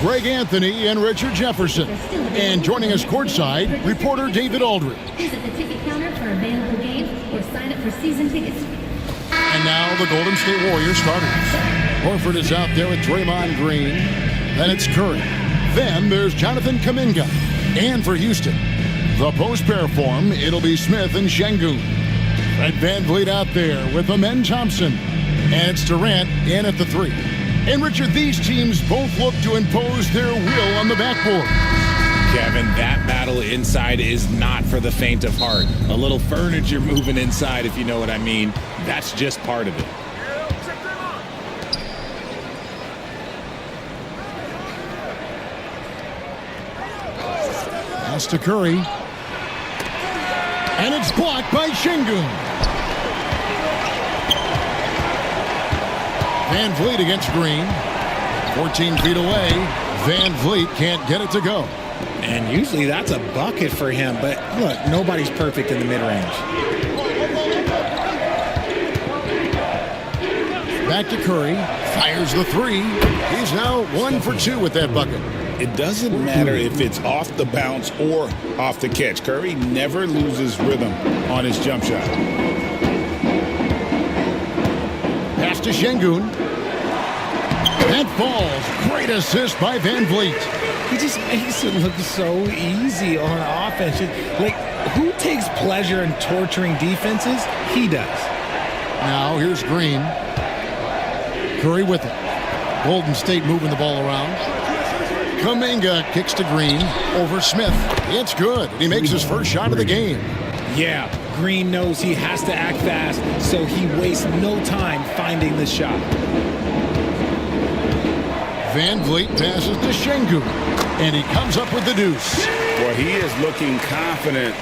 Greg Anthony and Richard Jefferson. And joining us courtside, reporter David Aldridge. Visit the ticket counter for available games or sign up for season tickets. And now the Golden State Warriors starters. Horford is out there with Draymond Green. Then it's Curry. Then there's Jonathan Kuminga. And for Houston, the post pair form, it'll be Smith and Şengün. Fred VanVleet out there with Amen Thompson. And it's Durant in at the 3. And Richard, these teams both look to impose their will on the backboard. Kevin, that battle inside is not for the faint of heart. A little furniture moving inside, if you know what I mean. That's just part of it. Pass to Curry. And it's blocked by Şengün. VanVleet against Green. 14 feet away. VanVleet can't get it to go. And usually that's a bucket for him, but look, nobody's perfect in the mid-range. Back to Curry. Fires the 3. He's now 1 for 2 with that bucket. It doesn't matter if it's off the bounce or off the catch. Curry never loses rhythm on his jump shot. Pass to Şengün. That falls. Great assist by VanVleet. He just makes it look so easy on offense. Like, who takes pleasure in torturing defenses? He does. Now here's Green. Curry with it. Golden State moving the ball around. Kuminga kicks to Green over Smith. It's good. He makes his first shot of the game. Yeah, Green knows he has to act fast, so he wastes no time finding the shot. VanVleet passes to Şengün, and he comes up with the deuce. Well, he is looking confident.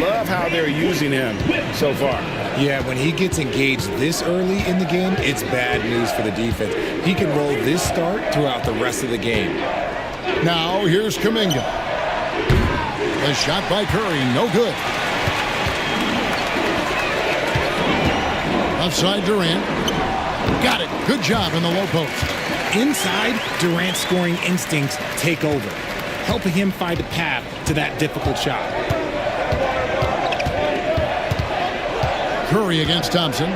Love how they're using him so far. Yeah, when he gets engaged this early in the game, it's bad news for the defense. He can roll this start throughout the rest of the game. Now here's Kuminga. A shot by Curry, no good. Outside Durant. Got it. Good job in the low post. Inside, Durant's scoring instincts take over, helping him find a path to that difficult shot. Curry against Thompson.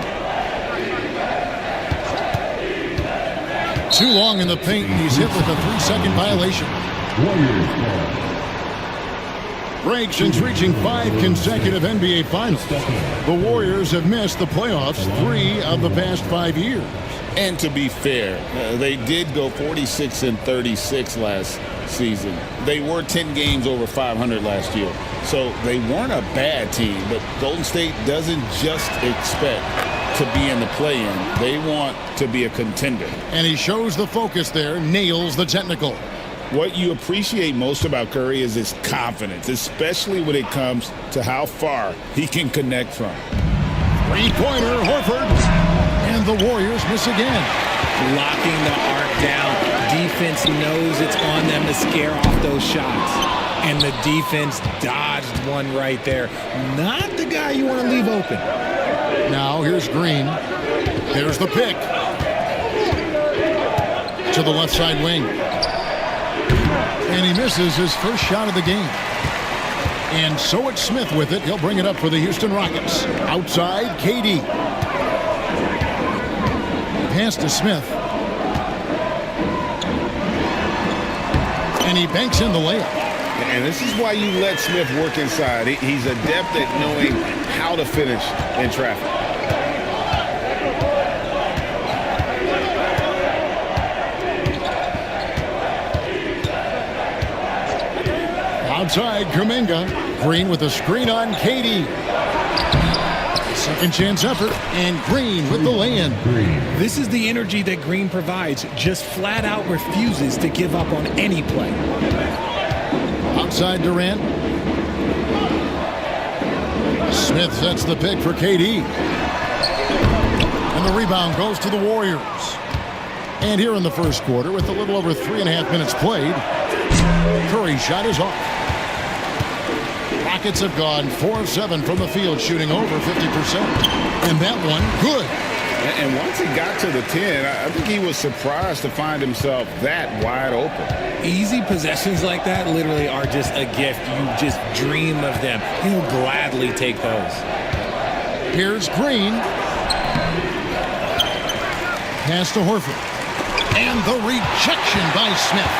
Too long in the paint, and he's hit with a 3-second violation. Break since reaching 5 consecutive NBA Finals. The Warriors have missed the playoffs 3 of the past 5 years. And to be fair, they did go 46-36 last season. They were 10 games over 500 last year. So they weren't a bad team, but Golden State doesn't just expect to be in the play-in. They want to be a contender. And he shows the focus there, nails the technical. What you appreciate most about Curry is his confidence, especially when it comes to how far he can connect from. Three-pointer, Horford. And the Warriors miss again. Locking the arc down. Defense knows it's on them to scare off those shots. And the defense dodged one right there. Not the guy you want to leave open. Now here's Green. There's the pick. To the left side wing. And he misses his first shot of the game. And so it's Smith with it. He'll bring it up for the Houston Rockets. Outside, KD. Pass to Smith. And he banks in the layup. And this is why you let Smith work inside. He's adept at knowing how to finish in traffic. Outside, Kuminga. Green with a screen on KD. Second chance effort, and Green with the lay-in. This is the energy that Green provides. Just flat out refuses to give up on any play. Outside Durant. Smith sets the pick for KD. And the rebound goes to the Warriors. And here in the first quarter, with a little over 3.5 minutes played, Curry's shot is off. Rockets have gone 4 of 7 from the field, shooting over 50%. And that one, good. And once he got to the 10, I think he was surprised to find himself that wide open. Easy possessions like that literally are just a gift. You just dream of them. He'll gladly take those. Here's Green. Pass to Horford. And the rejection by Smith.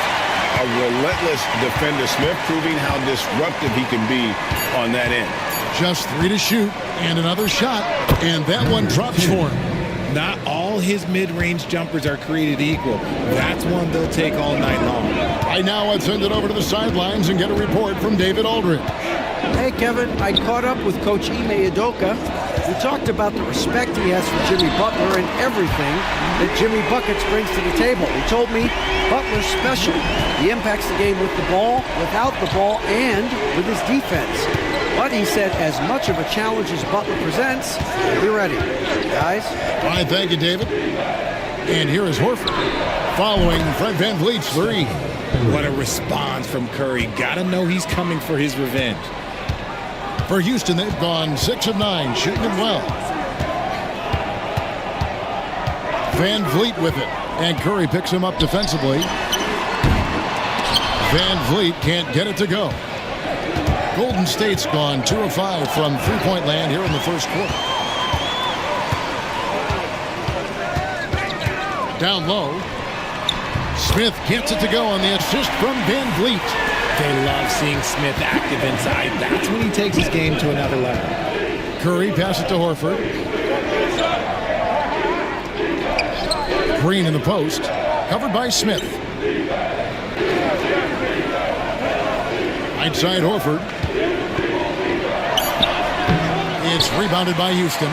A relentless defender. Smith proving how disruptive he can be on that end. Just 3 to shoot, and another shot, and that one drops for him. Not all his mid-range jumpers are created equal. That's one they'll take all night long. Right now, let's send it over to the sidelines and get a report from David Aldridge. Hey, Kevin, I caught up with Coach Ime Udoka. We talked about the respect he has for Jimmy Butler and everything that Jimmy Buckets brings to the table. He told me Butler's special. He impacts the game with the ball, without the ball, and with his defense. But he said as much of a challenge as Butler presents, be ready. Guys? All right, thank you, David. And here is Horford following Fred VanVleet's 3. What a response from Curry. Gotta know he's coming for his revenge. For Houston, they've gone 6 of 9, shooting it well. VanVleet with it, and Curry picks him up defensively. VanVleet can't get it to go. Golden State's gone 2 of 5 from three-point land here in the first quarter. Down low. Smith gets it to go on the assist from VanVleet. They love seeing Smith active inside. That's when he takes his game to another level. Curry passes it to Horford. Green in the post. Covered by Smith. Right side Horford. It's rebounded by Houston.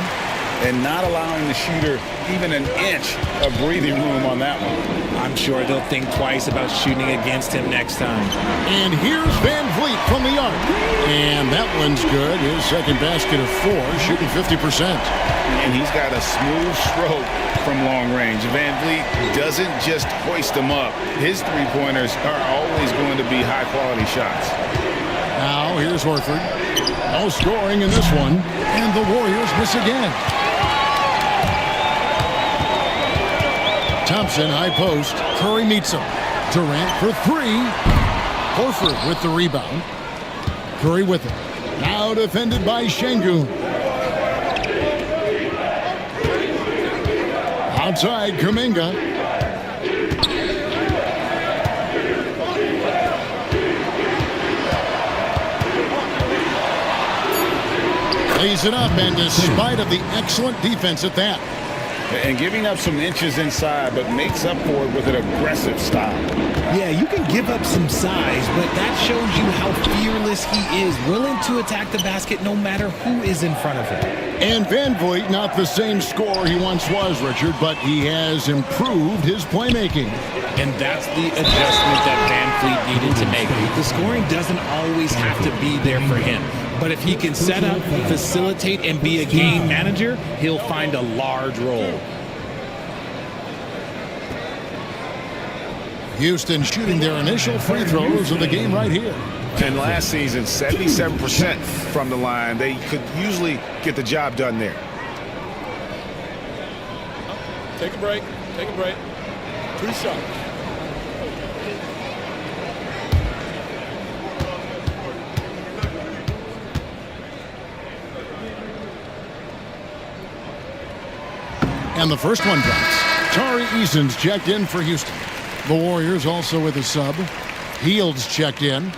And not allowing the shooter even an inch of breathing room on that one. I'm sure they'll think twice about shooting against him next time. And here's VanVleet from the arc. And that one's good. His second basket of 4, shooting 50%. And he's got a smooth stroke from long range. VanVleet doesn't just hoist them up. His three-pointers are always going to be high-quality shots. Now here's Horford. No scoring in this one. And the Warriors miss again. Thompson, high post. Curry meets him. Durant for 3. Horford with the rebound. Curry with it. Now defended by Şengün. Outside, Kuminga. Lays it up, and despite of the excellent defense at that. And giving up some inches inside, but makes up for it with an aggressive style. Yeah, you can give up some size, but that shows you how fearless he is, willing to attack the basket no matter who is in front of him. And VanVleet, not the same scorer he once was, Richard, but he has improved his playmaking. And that's the adjustment that VanVleet needed to make. The scoring doesn't always have to be there for him. But if he can set up, facilitate, and be a game manager, he'll find a large role. Houston shooting their initial free throws of the game right here. And last season, 77% from the line. They could usually get the job done there. Take a break. Take a break. 2 shots. And the first one drops. Tari Eason's checked in for Houston. The Warriors also with a sub. Heald's checked in.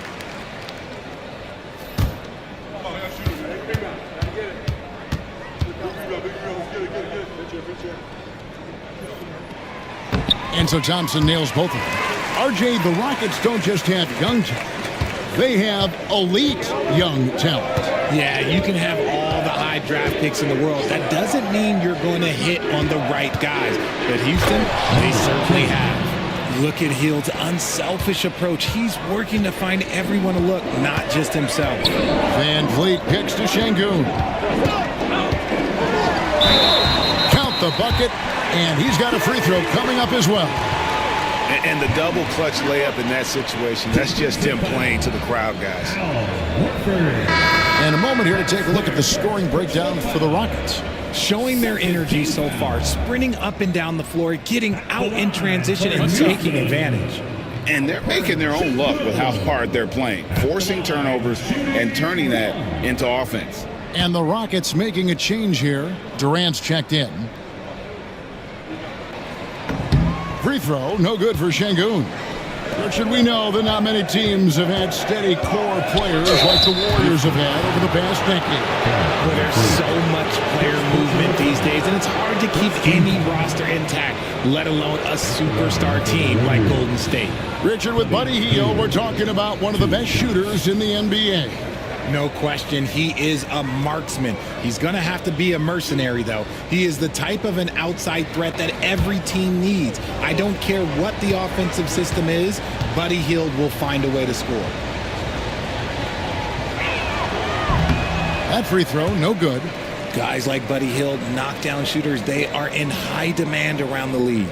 And so Thompson nails both of them. RJ, the Rockets don't just have young talent. They have elite young talent. Yeah, you can have all the high draft picks in the world. That doesn't mean you're going to hit on the right guys. But Houston, they certainly have. Look at Hield's unselfish approach. He's working to find everyone a look, not just himself. VanVleet picks to Şengün. Count the bucket, and he's got a free throw coming up as well. And the double clutch layup in that situation, that's just him playing to the crowd, guys. And a moment here to take a look at the scoring breakdown for the Rockets. showing their energy so far, sprinting up and down the floor, getting out in transition and taking advantage. And they're making their own luck with how hard they're playing, forcing turnovers and turning that into offense. And the Rockets making a change here. Durant's checked in. Free throw, no good for Şengün. Richard, we know that not many teams have had steady core players like the Warriors have had over the past decade. Well, there's so much player movement these days, and it's hard to keep any roster intact, let alone a superstar team like Golden State. Richard, with Buddy Hield, we're talking about one of the best shooters in the NBA. No question, he is a marksman. He's going to have to be a mercenary, though. He is the type of an outside threat that every team needs. I don't care what the offensive system is, Buddy Hield will find a way to score. That free throw, no good. Guys like Buddy Hield, knockdown shooters, they are in high demand around the league.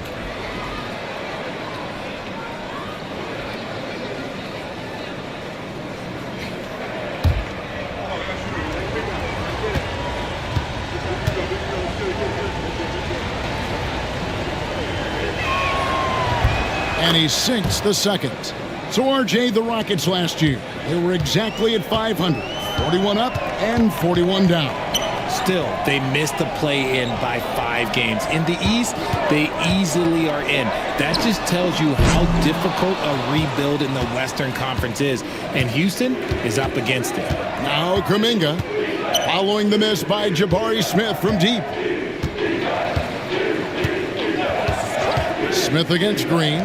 And he sinks the second. So RJ, the Rockets last year, they were exactly at 500. 41 up and 41 down. Still, they missed the play-in by 5 games. In the East, they easily are in. That just tells you how difficult a rebuild in the Western Conference is. And Houston is up against it. Now Kuminga, following the miss by Jabari Smith from deep. Smith against Green.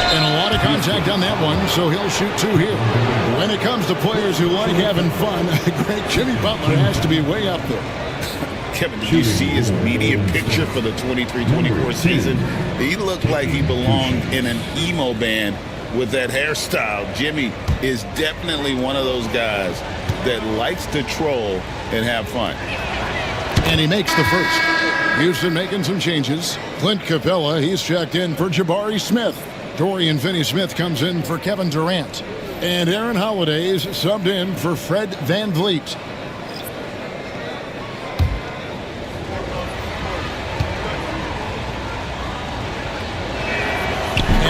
And a lot of contact on that one, so he'll shoot 2 here. When it comes to players who like having fun, great Jimmy Butler has to be way up there. Kevin, did you see his media picture for the 23-24 season? He looked like he belonged in an emo band with that hairstyle. Jimmy is definitely one of those guys that likes to troll and have fun. And he makes the first. Houston making some changes. Clint Capella, he's checked in for Jabari Smith. Dorian Finney-Smith comes in for Kevin Durant. And Aaron Holiday's subbed in for Fred VanVleet.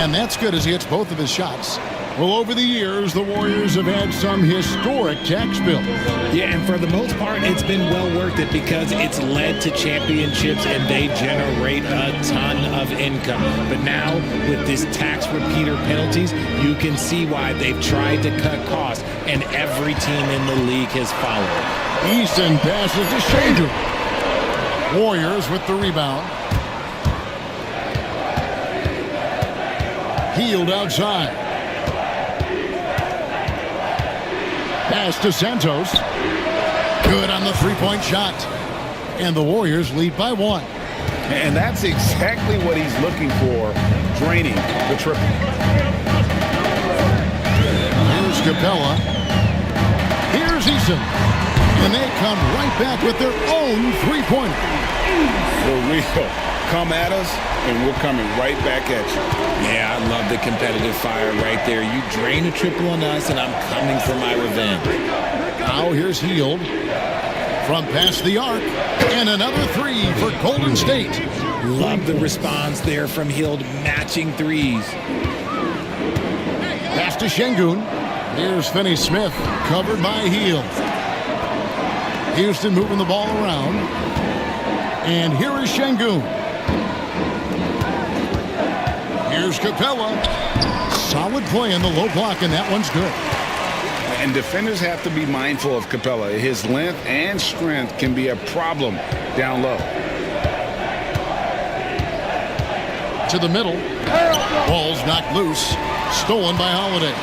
And that's good as he hits both of his shots. Well, over the years, the Warriors have had some historic tax bills. Yeah, and for the most part, it's been well worth it because it's led to championships and they generate a ton of income. But now, with this tax repeater penalties, you can see why they've tried to cut costs, and every team in the league has followed. Easton passes to Şengün. Warriors with the rebound. Hield outside. Pass to Santos. Good on the three-point shot. And the Warriors lead by 1. And that's exactly what he's looking for, draining the triple. Here's Capella. Here's Eason. And they come right back with their own three-pointer. For real. Come at us, and we're coming right back at you. Yeah, I love the competitive fire right there. You drain a triple on us, and I'm coming for my revenge. Now here's Hield from past the arc. And another 3 for Golden State. Love the response there from Hield, matching threes. Pass to Şengün. Here's Finney-Smith, covered by Hield. Houston moving the ball around. And here is Şengün. Here's Capella. Solid play in the low block, and that one's good. And defenders have to be mindful of Capella. His length and strength can be a problem down low. To the middle. Ball's knocked loose. Stolen by Holiday.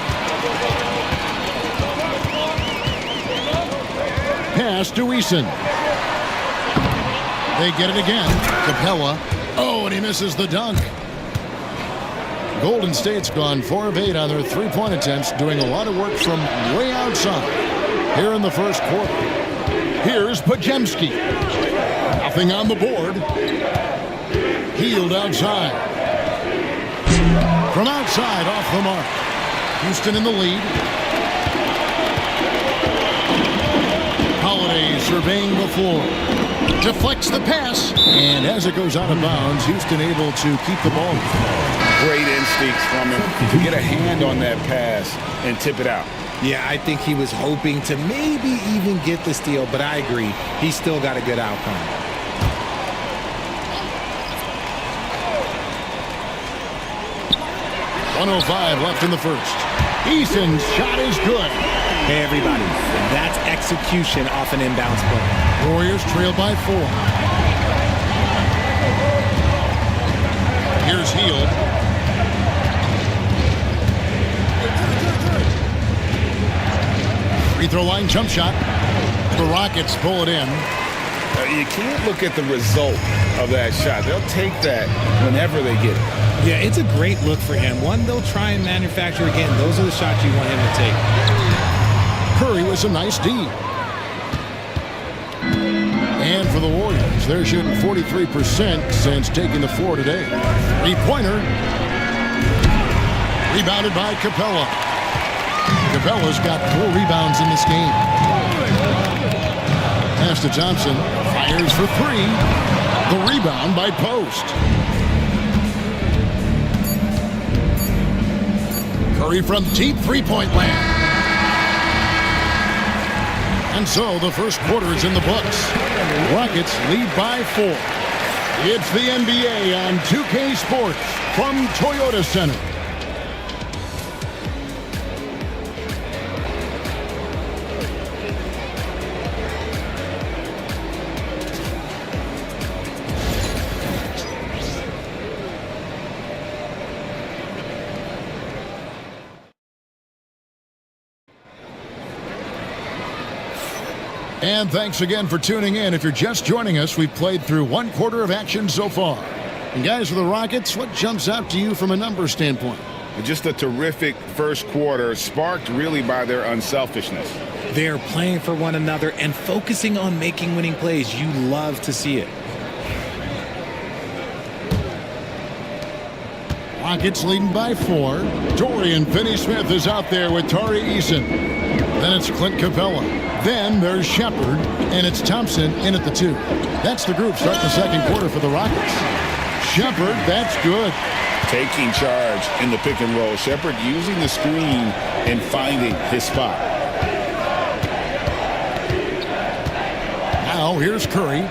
Pass to Eason. They get it again. Capella. Oh, and he misses the dunk. Golden State's gone 4 of 8 on their three-point attempts, doing a lot of work from way outside here in the first quarter. Here's Podziemski. Nothing on the board. Hield outside. From outside, off the mark. Houston in the lead. Holiday away, surveying the floor. Deflects the pass, and as it goes out of bounds, Houston able to keep the ball. Great instincts from him to get a hand on that pass and tip it out. Yeah, I think he was hoping to maybe even get the steal, but I agree. He's still got a good outcome. .105 left in the first. Eason's shot is good. Hey, everybody, that's execution off an inbounds play. Warriors trail by 4. Here's Hield. Free throw line jump shot. The Rockets pull it in. You can't look at the result of that shot. They'll take that whenever they get it. Yeah, it's a great look for him. One they'll try and manufacture again. Those are the shots you want him to take. Curry with some nice D. And for the Warriors, they're shooting 43% since taking the floor today. Three-pointer. Rebounded by Capella. Capella's got 4 rebounds in this game. Pass to Thompson. Fires for 3. The rebound by Post. Curry from deep three-point land. And so the first quarter is in the books. Rockets lead by 4. It's the NBA on 2K Sports from Toyota Center. And thanks again for tuning in. If you're just joining us, we've played through 1 quarter of action so far. And guys, for the Rockets, what jumps out to you from a numbers standpoint? Just a terrific first quarter, sparked really by their unselfishness. They're playing for one another and focusing on making winning plays. You love to see it. Rockets leading by 4. Dorian Finney-Smith is out there with Tari Eason. Then it's Clint Capella. Then there's Shepard, and it's Thompson in at the 2. That's the group starting the second quarter for the Rockets. Shepard, that's good. Taking charge in the pick and roll. Shepard using the screen and finding his spot. Now here's Curry.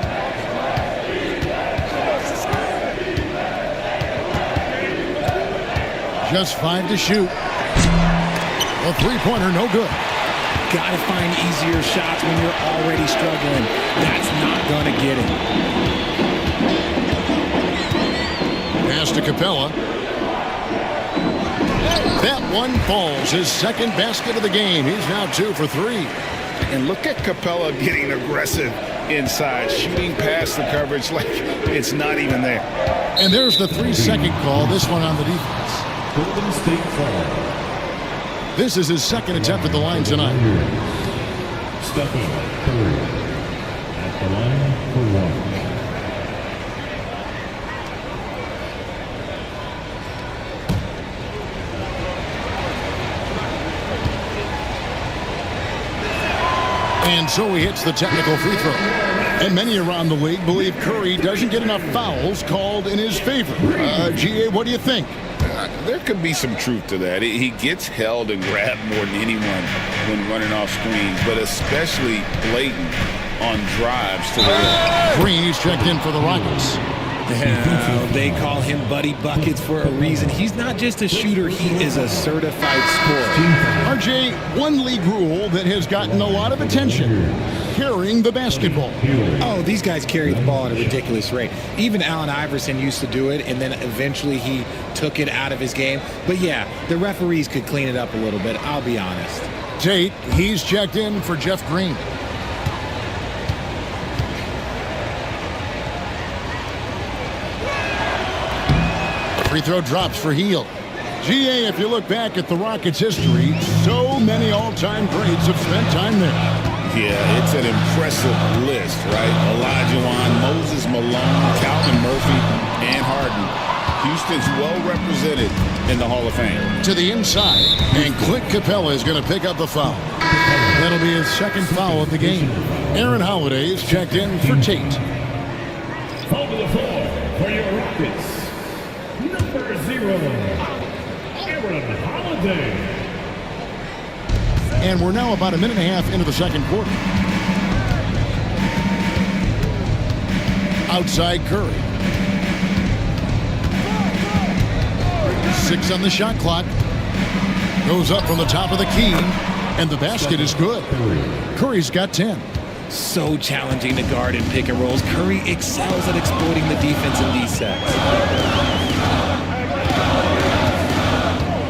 Just 5 to shoot. A three-pointer, no good. Got to find easier shots when you're already struggling. That's not going to get it. Pass to Capella. That one falls. His second basket of the game. He's now 2 for 3. And look at Capella getting aggressive inside, shooting past the coverage like it's not even there. And there's the 3-second call, this one on the defense. Golden State foul. This is his second attempt at the line tonight. Stephen Curry at the line for 1. And so he hits the technical free throw. And many around the league believe Curry doesn't get enough fouls called in his favor. GA, what do you think? There could be some truth to that. He gets held and grabbed more than anyone when running off screens, but especially blatant on drives to the rim. Green, he's checked in for the Rockets. They call him Buddy Buckets for a reason. He's not just a shooter, he is a certified scorer. RJ, one league rule that has gotten a lot of attention, carrying the basketball. Oh, these guys carry the ball at a ridiculous rate. Even Allen Iverson used to do it, and then eventually he took it out of his game. But yeah, the referees could clean it up a little bit, I'll be honest. Tate, he's checked in for Jeff Green. Free throw drops for Hield. GA, if you look back at the Rockets' history, so many all-time greats have spent time there. Yeah, it's an impressive list, right? Olajuwon, Moses Malone, Calvin Murphy, and Harden. Houston's well represented in the Hall of Fame. To the inside, and Clint Capella is going to pick up the foul. That'll be his second foul of the game. Aaron Holiday is checked in for Tate. Over the floor for your Rockets, number 0, Aaron Holiday. And we're now about a minute and a half into the second quarter. Outside Curry. 6 on the shot clock. Goes up from the top of the key, and the basket is good. Curry's got 10. So challenging to guard in pick and rolls. Curry excels at exploiting the defense in these sets.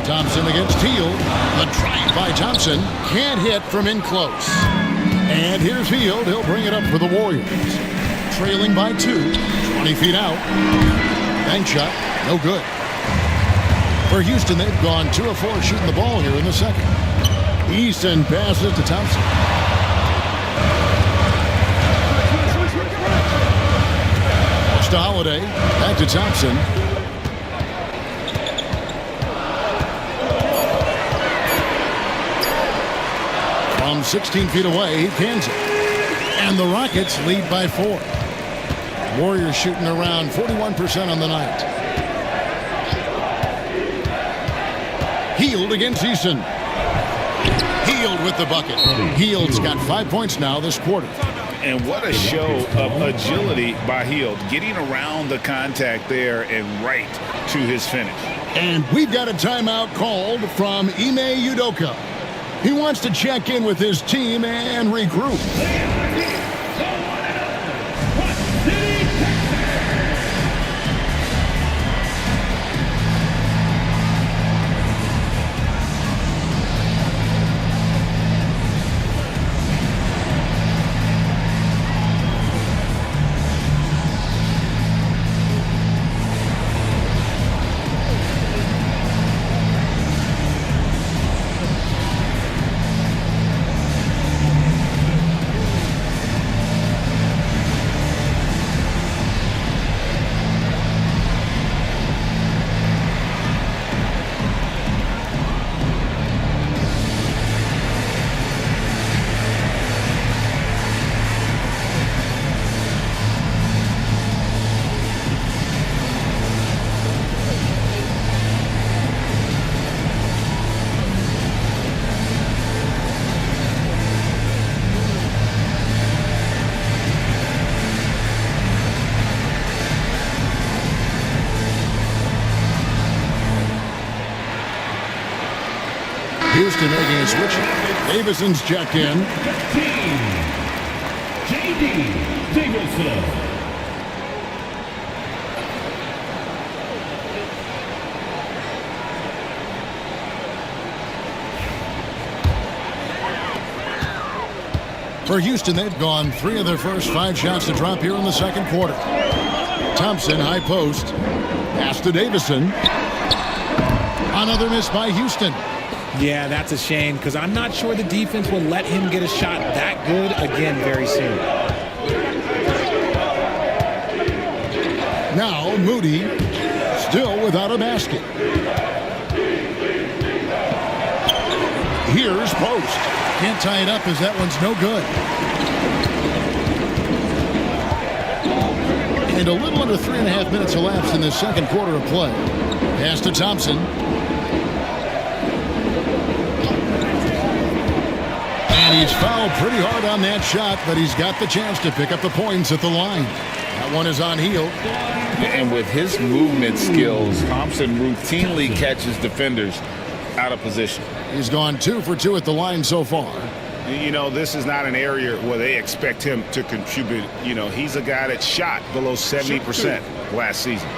Thompson against Teal. The drive by Thompson. Can't hit from in close. And here's Hield. He'll bring it up for the Warriors. Trailing by 2. 20 feet out. Bank shot. No good. For Houston, they've gone 2 of 4 shooting the ball here in the second. Easton passes to Thompson. To Holiday. Back to Thompson. From 16 feet away, he cans it. And the Rockets lead by 4. Warriors shooting around 41% on the night. Hield against Easton. Hield with the bucket. Hield's got 5 points now this quarter. And what a show of agility by Hield, getting around the contact there and right to his finish. And we've got a timeout called from Ime Udoka. He wants to check in with his team and regroup. Houston making a switch. Davison's checked in. J.D. Davison. For Houston, they've gone 3 of their first 5 shots to drop here in the second quarter. Thompson, high post. Pass to Davison. Another miss by Houston. Yeah, that's a shame because I'm not sure the defense will let him get a shot that good again very soon. Now Moody still without a basket. Here's Post. Can't tie it up as that one's no good. And a little under 3.5 minutes elapsed in this second quarter of play. Pass to Thompson. And he's fouled pretty hard on that shot, but he's got the chance to pick up the points at the line. That one is on Hield. And with his movement skills, Thompson routinely catches defenders out of position. He's gone 2 for 2 at the line so far. You know, this is not an area where they expect him to contribute. You know, he's a guy that shot below 70% last season.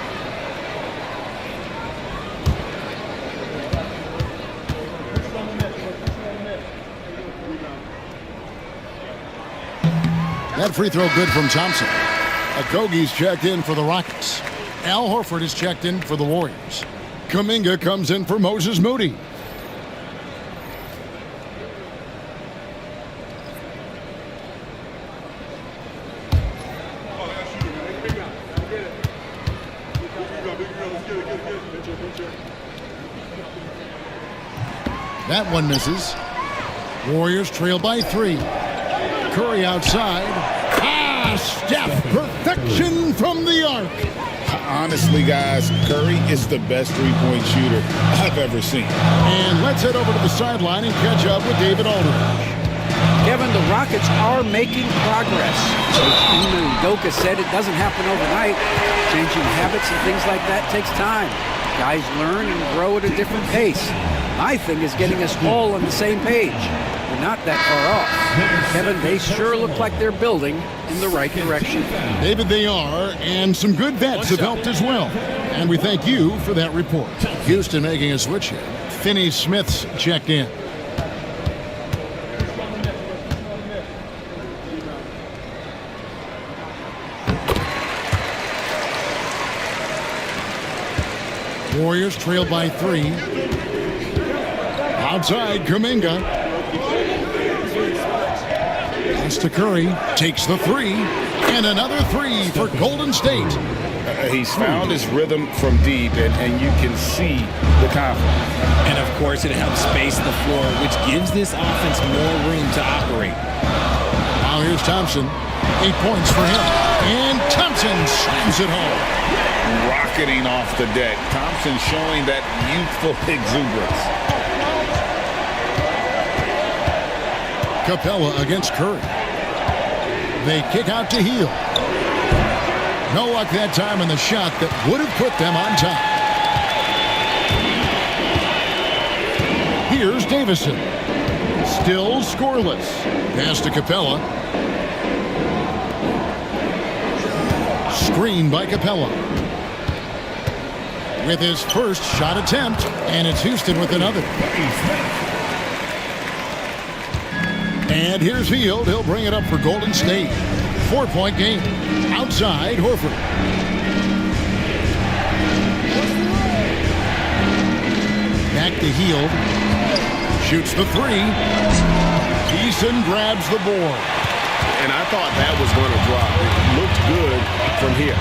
That free throw good from Thompson. Okogie's checked in for the Rockets. Al Horford is checked in for the Warriors. Kuminga comes in for Moses Moody. That one misses. Warriors trail by 3. Curry outside. Steph, perfection from the arc. Honestly, guys, Curry is the best three-point shooter I've ever seen. And let's head over to the sideline and catch up with David Aldridge. Kevin, the Rockets are making progress. Udoka said it doesn't happen overnight. Changing habits and things like that takes time. Guys learn and grow at a different pace. My thing is getting us all on the same page. We're not that far off. Kevin, they sure look like they're building in the right direction. David, they are, and some good vets have helped as well. And we thank you for that report. Houston making a switch here. Finney-Smith's checked in. Warriors trailed by 3. Outside, Kuminga. Pass to Curry. Takes the 3. And another 3 for Golden State. He's found his rhythm from deep, and you can see the confidence. And, of course, it helps space the floor, which gives this offense more room to operate. Now here's Thompson. 8 points for him. And Thompson slams it home. Rocketing off the deck. Thompson showing that youthful exuberance. Capella against Curry. They kick out to Hield. No luck that time in the shot that would have put them on top. Here's Davison. Still scoreless. Pass to Capella. Screen by Capella. With his first shot attempt, and it's Houston with another. And here's Hield. He'll bring it up for Golden State. 4-point game. Outside, Horford. Back to Hield. Shoots the 3. Eason grabs the board. And I thought that was going to drop. It looked good from here.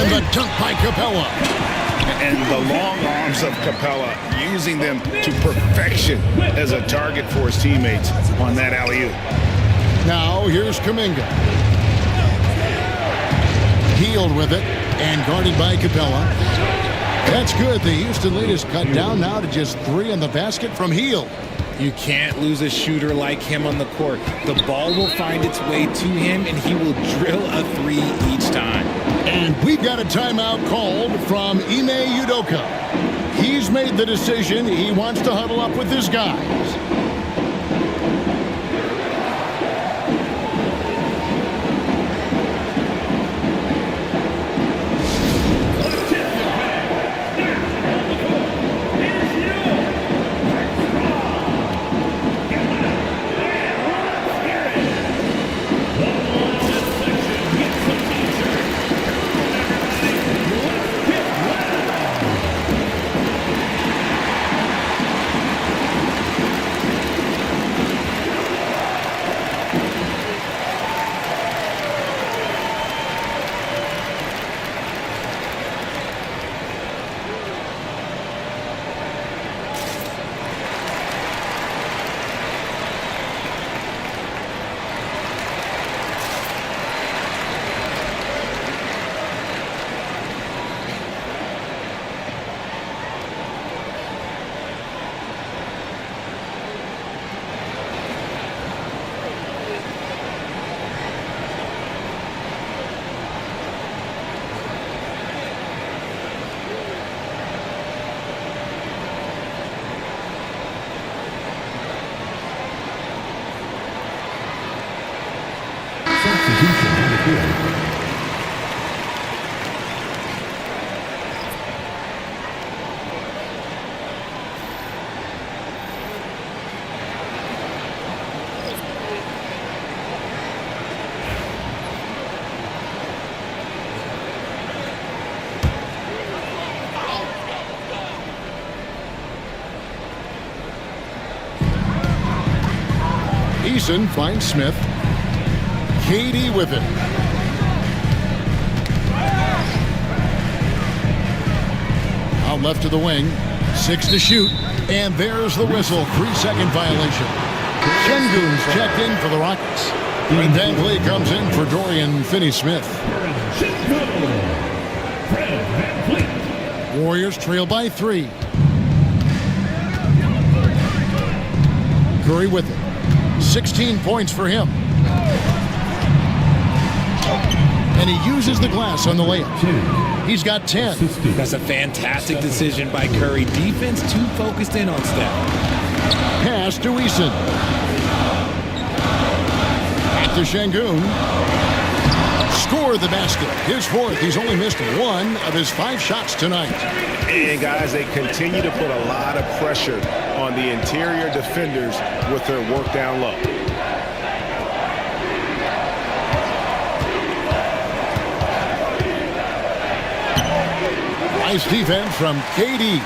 And the dunk by Capella. And the long arms of Capella, using them to perfection as a target for his teammates on that alley-oop. Now here's Kuminga. Hield with it and guarded by Capella. That's good. The Houston lead is cut down now to just 3 in the basket from Hield. You can't lose a shooter like him on the court. The ball will find its way to him, and he will drill a 3 each time. And we've got a timeout called from Ime Udoka. He's made the decision. He wants to huddle up with his guys. Eason finds Smith. KD with it. Out left to the wing. 6 to shoot. And there's the whistle. 3-second violation. Şengün's checked in for the Rockets. And Van Vliet comes in for Dorian Finney-Smith. Warriors trail by 3. Curry with it. 16 points for him. And he uses the glass on the layup. He's got 10. That's a fantastic decision by Curry. Defense too focused in on Steph. Pass to Eason. Back to Şengün. Score the basket. His 4th. He's only missed 1 of his 5 shots tonight. And guys, they continue to put a lot of pressure on the interior defenders with their work down low. Nice defense from KD.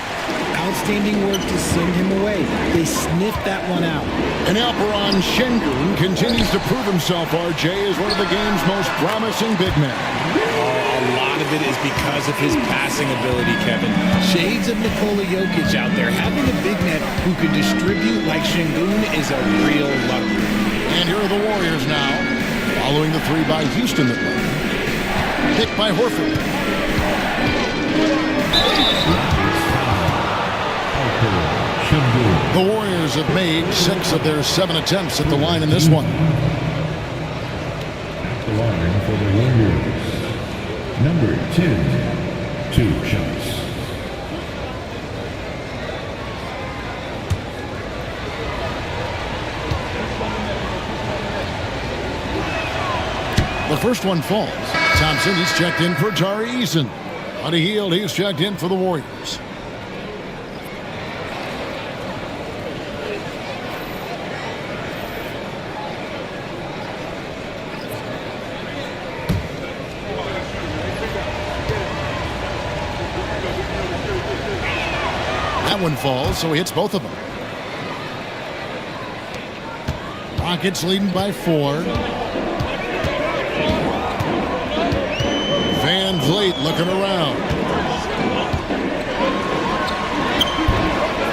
Outstanding work to send him away. They sniffed that one out. And Alperon Şengün continues to prove himself, RJ, as one of the game's most promising big men. A lot of it is because of his passing ability, Kevin. Shades of Nikola Jokic out there. Having a big man who can distribute like Şengün is a real luxury. And here are the Warriors now, following the 3 by Houston that led. Picked by Horford. The Warriors have made 6 of their 7 attempts at the line in this one. At the line for the Warriors, number 10, 2 shots. The first one falls. Thompson, he's checked in for Tari Eason. On a heel, he's checked in for the Warriors. That one falls, so he hits both of them. Rockets leading by 4. Van Vliet looking around.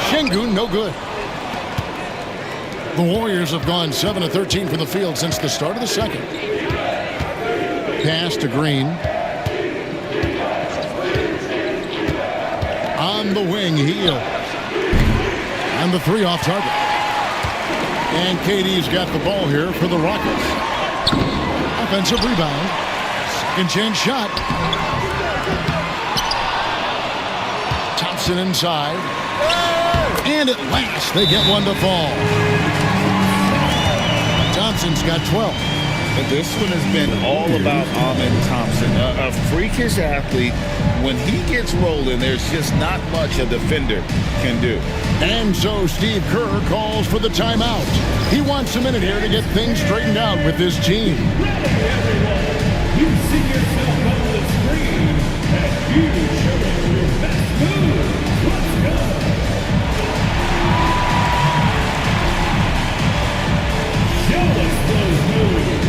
Şengün, no good. The Warriors have gone 7 of 13 from the field since the start of the second. Pass to Green. On the wing, heel. And the 3 off target. And KD's got the ball here for the Rockets. Offensive rebound. Second chance shot. Thompson inside. And at last, they get one to fall. Thompson's got 12. But this one has been all about Amen Thompson, a freakish athlete. When he gets rolling, there's just not much a defender can do. And so Steve Kerr calls for the timeout. He wants a minute here to get things straightened out with his team. You see yourself on the screen, and you show us your best move. Let's go. Show us those moves.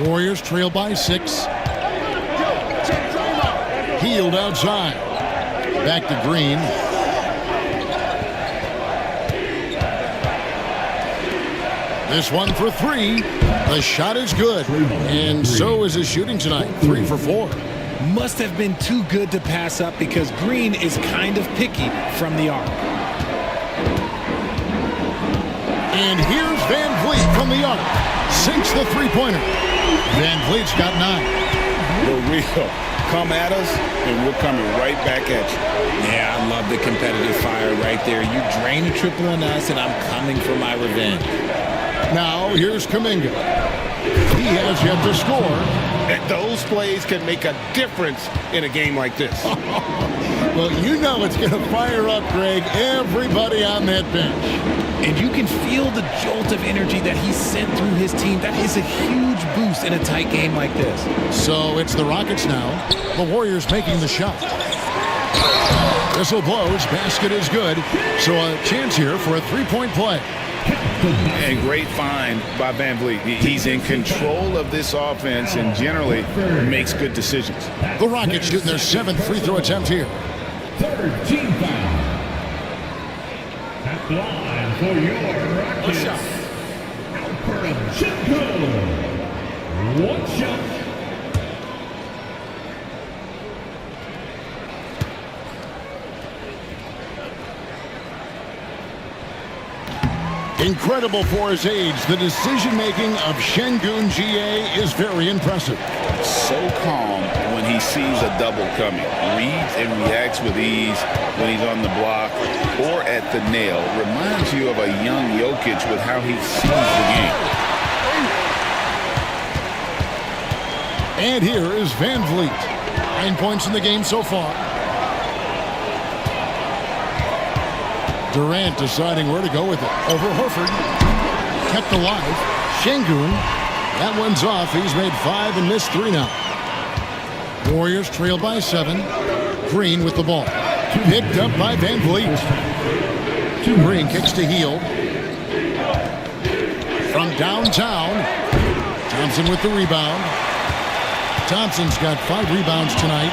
Warriors trail by 6. Healed outside. Back to Green. This one for three. The shot is good. And so is his shooting tonight. 3 for 4. Must have been too good to pass up because Green is kind of picky from the arc. And here's Van Vliet from the arc. Sinks the three-pointer. Van Vliet's got 9. For real. Come at us, and we're coming right back at you. Yeah, I love the competitive fire right there. You drain a triple on us, and I'm coming for my revenge. Now, here's Kuminga. He has yet to score. And those plays can make a difference in a game like this. Well, you know it's going to fire up, Greg, everybody on that bench. And you can feel the jolt of energy that he sent through his team. That is a huge boost in a tight game like this. So it's the Rockets now. The Warriors making the shot. Whistle blows. Basket is good. So a chance here for a three-point play. And great find by Van Vliet. He's in control of this offense and generally makes good decisions. The Rockets shooting their 7th free throw attempt here. Third team foul. At the line for your Rockets. Alperen Sengun. One shot. Incredible for his age. The decision-making of Sengun GA is very impressive. So calm when he sees a double coming. Reads and reacts with ease when he's on the block or at the nail. Reminds you of a young Jokic with how he sees the game. And here is Van Vliet. 9 points in the game so far. Durant deciding where to go with it. Over Horford. Kept alive. Sengun. That one's off. He's made 5 and missed 3 now. Warriors trail by 7. Green with the ball. Picked up by Van Vliet. Green kicks to Hield. From downtown. Thompson with the rebound. Thompson's got 5 rebounds tonight.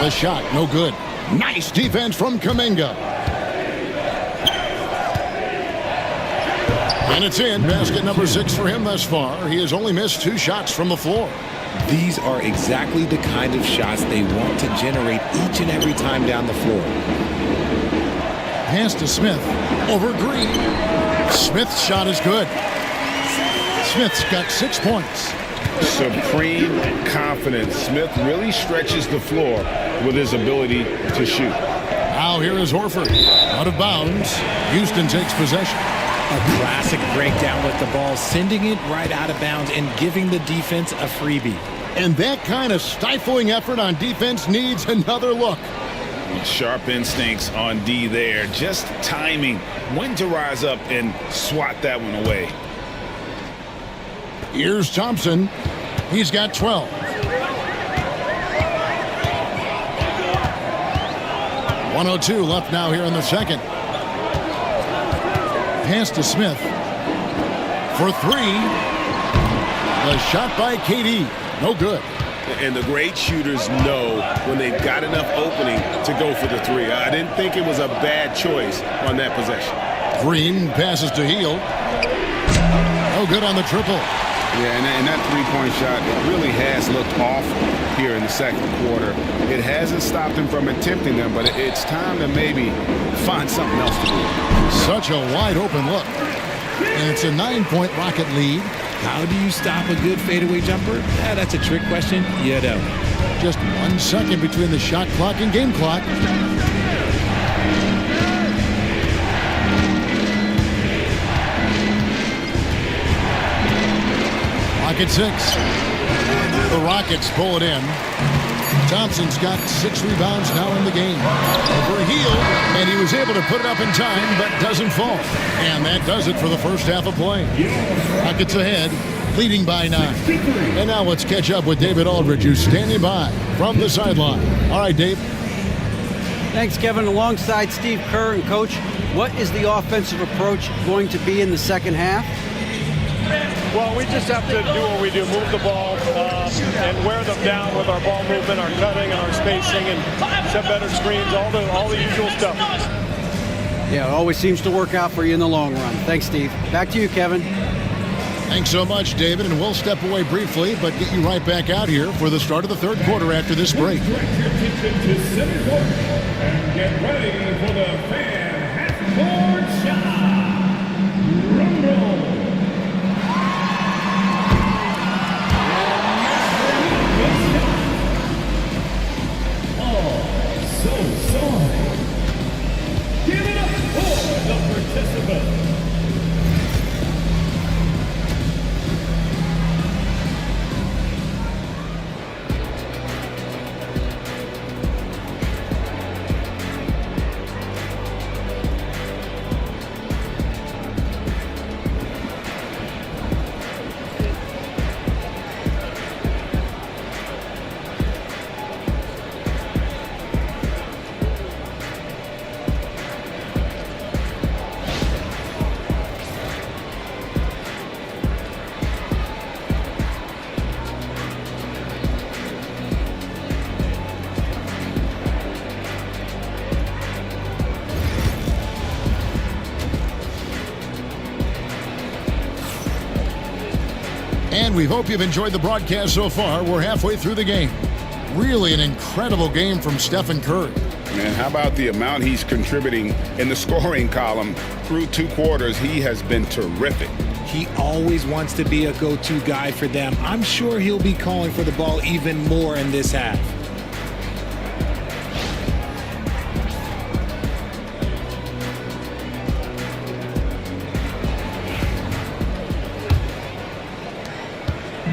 The shot, no good. Nice defense from Kuminga. And it's in. Basket number 6 for him thus far. He has only missed 2 shots from the floor. These are exactly the kind of shots they want to generate each and every time down the floor. Pass to Smith. Over Green. Smith's shot is good. Smith's got 6 points. Supreme confidence. Smith really stretches the floor with his ability to shoot. Now here is Horford. Out of bounds. Houston takes possession. A classic breakdown with the ball, sending it right out of bounds and giving the defense a freebie. And that kind of stifling effort on defense needs another look. Sharp instincts on D there. Just timing when to rise up and swat that one away. Here's Thompson. He's got 12. 1:02 left now here in the second. Pass to Smith. For 3. The shot by KD. No good. And the great shooters know when they've got enough opening to go for the 3. I didn't think it was a bad choice on that possession. Green passes to Hield. No good on the triple. Yeah, and that three-point shot, it really has looked awful here in the second quarter. It hasn't stopped him from attempting them, but it's time to maybe find something else to do. Such a wide-open look. And it's a 9-point Rocket lead. How do you stop a good fadeaway jumper? Yeah, that's a trick question. You don't. Just 1 second between the shot clock and game clock. Rocket 6. The Rockets pull it in. Thompson's got 6 rebounds now in the game. Over Hield, and he was able to put it up in time, but doesn't fall. And that does it for the first half of play. Rockets ahead, leading by 9. And now let's catch up with David Aldridge, who's standing by from the sideline. All right, Dave. Thanks, Kevin. Alongside Steve Kerr and Coach, what is the offensive approach going to be in the second half? Well, we just have to do what we do, move the ball and wear them down with our ball movement, our cutting, and our spacing, and set better screens, all the usual stuff. Yeah, it always seems to work out for you in the long run. Thanks, Steve. Back to you, Kevin. Thanks so much, David, and we'll step away briefly, but get you right back out here for the start of the third quarter after this break. Direct your attention to center court and get ready for the fan half-court shot. Drum roll. Oh, so sorry. Give it up for the participants. And we hope you've enjoyed the broadcast so far. We're halfway through the game. Really an incredible game from Stephen Curry. And how about the amount he's contributing in the scoring column through 2 quarters? He has been terrific. He always wants to be a go-to guy for them. I'm sure he'll be calling for the ball even more in this half.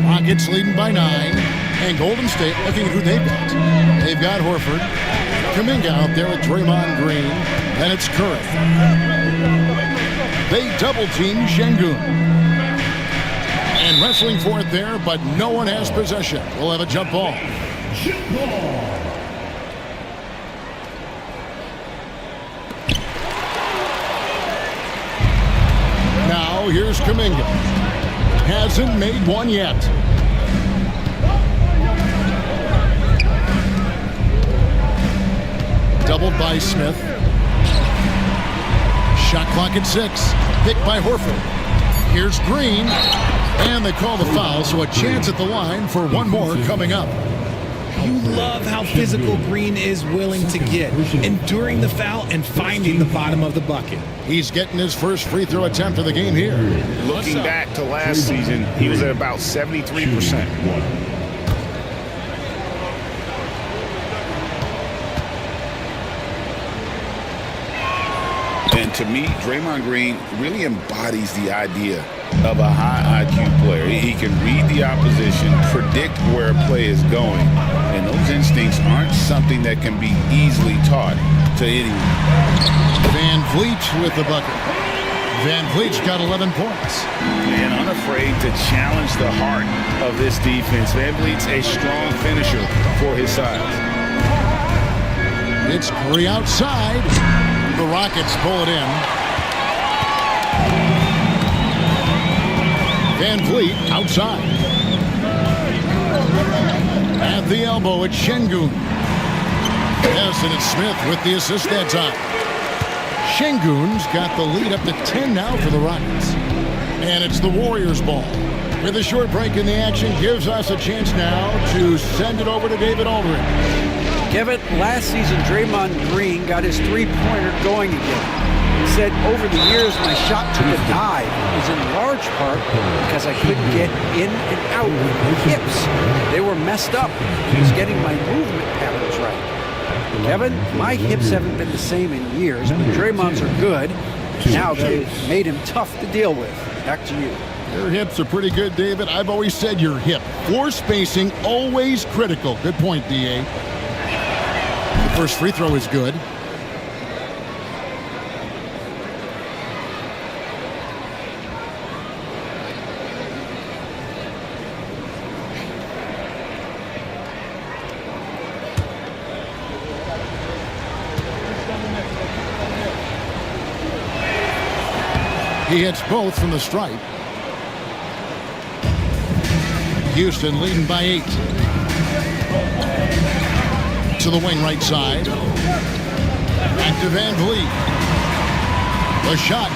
Rockets leading by 9, and Golden State looking at who they've got. They've got Horford, Kuminga out there with Draymond Green, then it's Curry. They double-team Şengün. And wrestling for it there, but no one has possession. We'll have a jump ball. Now here's Kuminga. Hasn't made one yet. Doubled by Smith. Shot clock at 6. Picked by Horford. Here's Green. And they call the foul, so a chance at the line for one more coming up. You love how physical Green is willing to get, enduring the foul and finding the bottom of the bucket. He's getting his first free throw attempt of the game here. Looking back to last season, he was at about 73%. And to me, Draymond Green really embodies the idea of a high IQ player. He can read the opposition, predict where a play is going, and those instincts aren't something that can be easily taught to anyone. Van Vliet with the bucket. Van Vliet's got 11 points. And unafraid to challenge the heart of this defense. Van Vliet's a strong finisher for his size. It's Curry outside. The Rockets pull it in. Van Vliet outside. At the elbow, it's Şengün. Yes, and it's Smith with the assist that time. Şengün's got the lead up to 10 now for the Rockets. And it's the Warriors' ball. With a short break in the action, gives us a chance now to send it over to David Aldridge. Kevin, last season, Draymond Green got his three-pointer going again. He said, over the years, my shot took a dive. It was in large part because I couldn't get in and out with my hips. They were messed up. I was getting my movement patterns right. Kevin, my hips haven't been the same in years, but Draymond's are good. Now they've made him tough to deal with. Back to you. Your hips are pretty good, David. I've always said your hip. Floor spacing, always critical. Good point, D.A. The first free throw is good. He hits both from the stripe. Houston leading by 8. To the wing right side. Back to Van Vliet. The shot.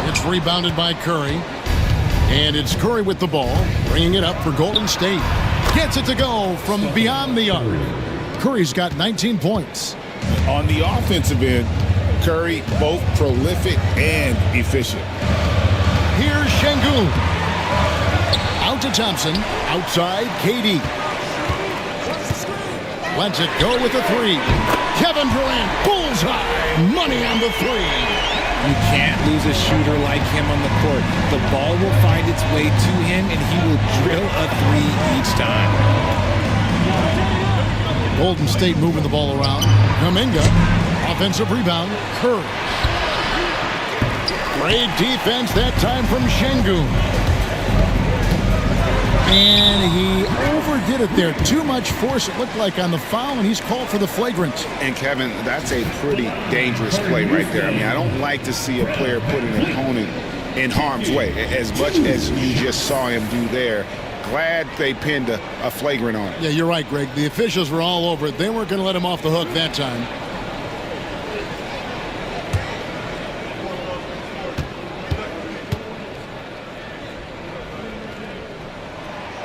It's rebounded by Curry. And it's Curry with the ball, bringing it up for Golden State. Gets it to go from beyond the arc. Curry's got 19 points. On the offensive end, Curry both prolific and efficient. Here's Şengün. Out to Thompson. Outside, KD. Lets it go with a three. Kevin Durant, bullseye. Money on the three. You can't lose a shooter like him on the court. The ball will find its way to him, and he will drill a three each time. Golden State moving the ball around. Kuminga, offensive rebound. Curry. Great defense that time from Şengün. And he overdid it there. Too much force, it looked like, on the foul, and he's called for the flagrant. And, Kevin, that's a pretty dangerous play right there. I mean, I don't like to see a player put an opponent in harm's way, as much as you just saw him do there. Glad they pinned a flagrant on him. Yeah, you're right, Greg. The officials were all over it. They weren't going to let him off the hook that time.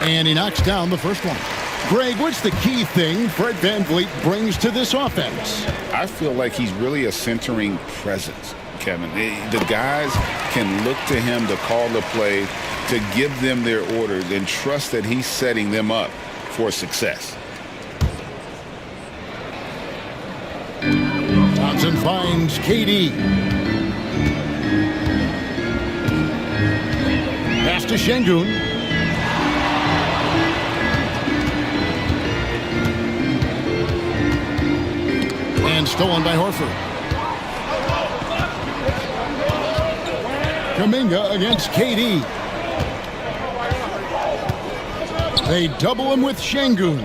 And he knocks down the first one. Greg, what's the key thing Fred VanVleet brings to this offense? I feel like he's really a centering presence, Kevin. The guys can look to him to call the play, to give them their orders, and trust that he's setting them up for success. Thompson finds KD. Pass to Şengün. And stolen by Horford. Kuminga against KD. They double him with Şengün.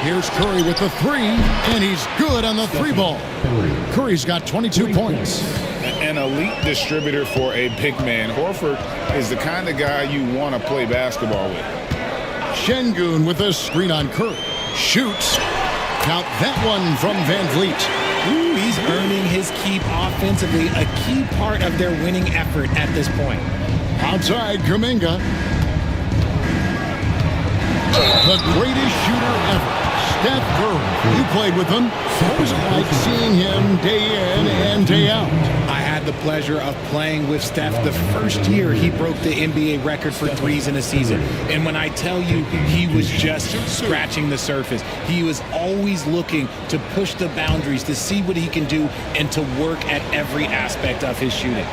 Here's Curry with the three, and he's good on the three ball. Curry's got 22 points. An elite distributor for a big man. Horford is the kind of guy you want to play basketball with. Şengün with a screen on Curry. Shoots. Count that one from VanVleet. Ooh, he's earning his keep offensively, a key part of their winning effort at this point. Outside, Kuminga. The greatest shooter ever, Steph Curry. You played with him. What was it like seeing him day in and day out? I had the pleasure of playing with Steph the first year he broke the NBA record for threes in a season. And when I tell you he was just scratching the surface, he was always looking to push the boundaries, to see what he can do, and to work at every aspect of his shooting.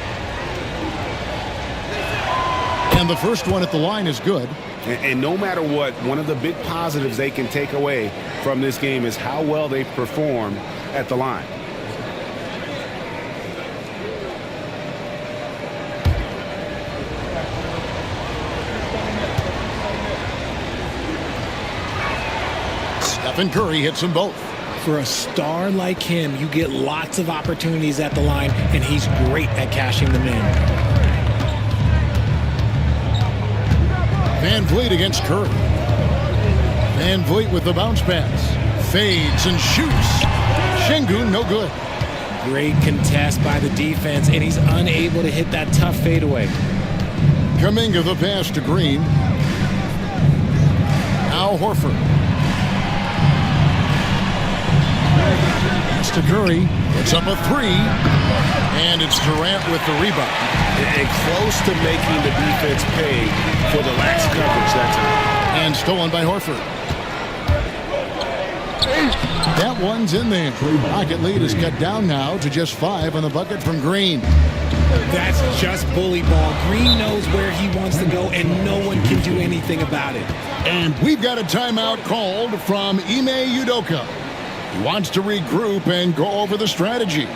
And the first one at the line is good. And no matter what, one of the big positives they can take away from this game is how well they perform at the line. Stephen Curry hits them both. For a star like him, you get lots of opportunities at the line, and he's great at cashing them in. VanVleet against Curry. VanVleet with the bounce pass. Fades and shoots. Şengün, no good. Great contest by the defense, and he's unable to hit that tough fadeaway. Kuminga the pass to Green. Now Horford. Pass to Curry. Puts up a three. And it's Durant with the rebound. And close to making the defense pay for the lax coverage that time. And stolen by Horford. That one's in there. Rocket lead is cut down now to just 5 on the bucket from Green. That's just bully ball. Green knows where he wants to go, and no one can do anything about it. And we've got a timeout called from Ime Udoka. He wants to regroup and go over the strategy.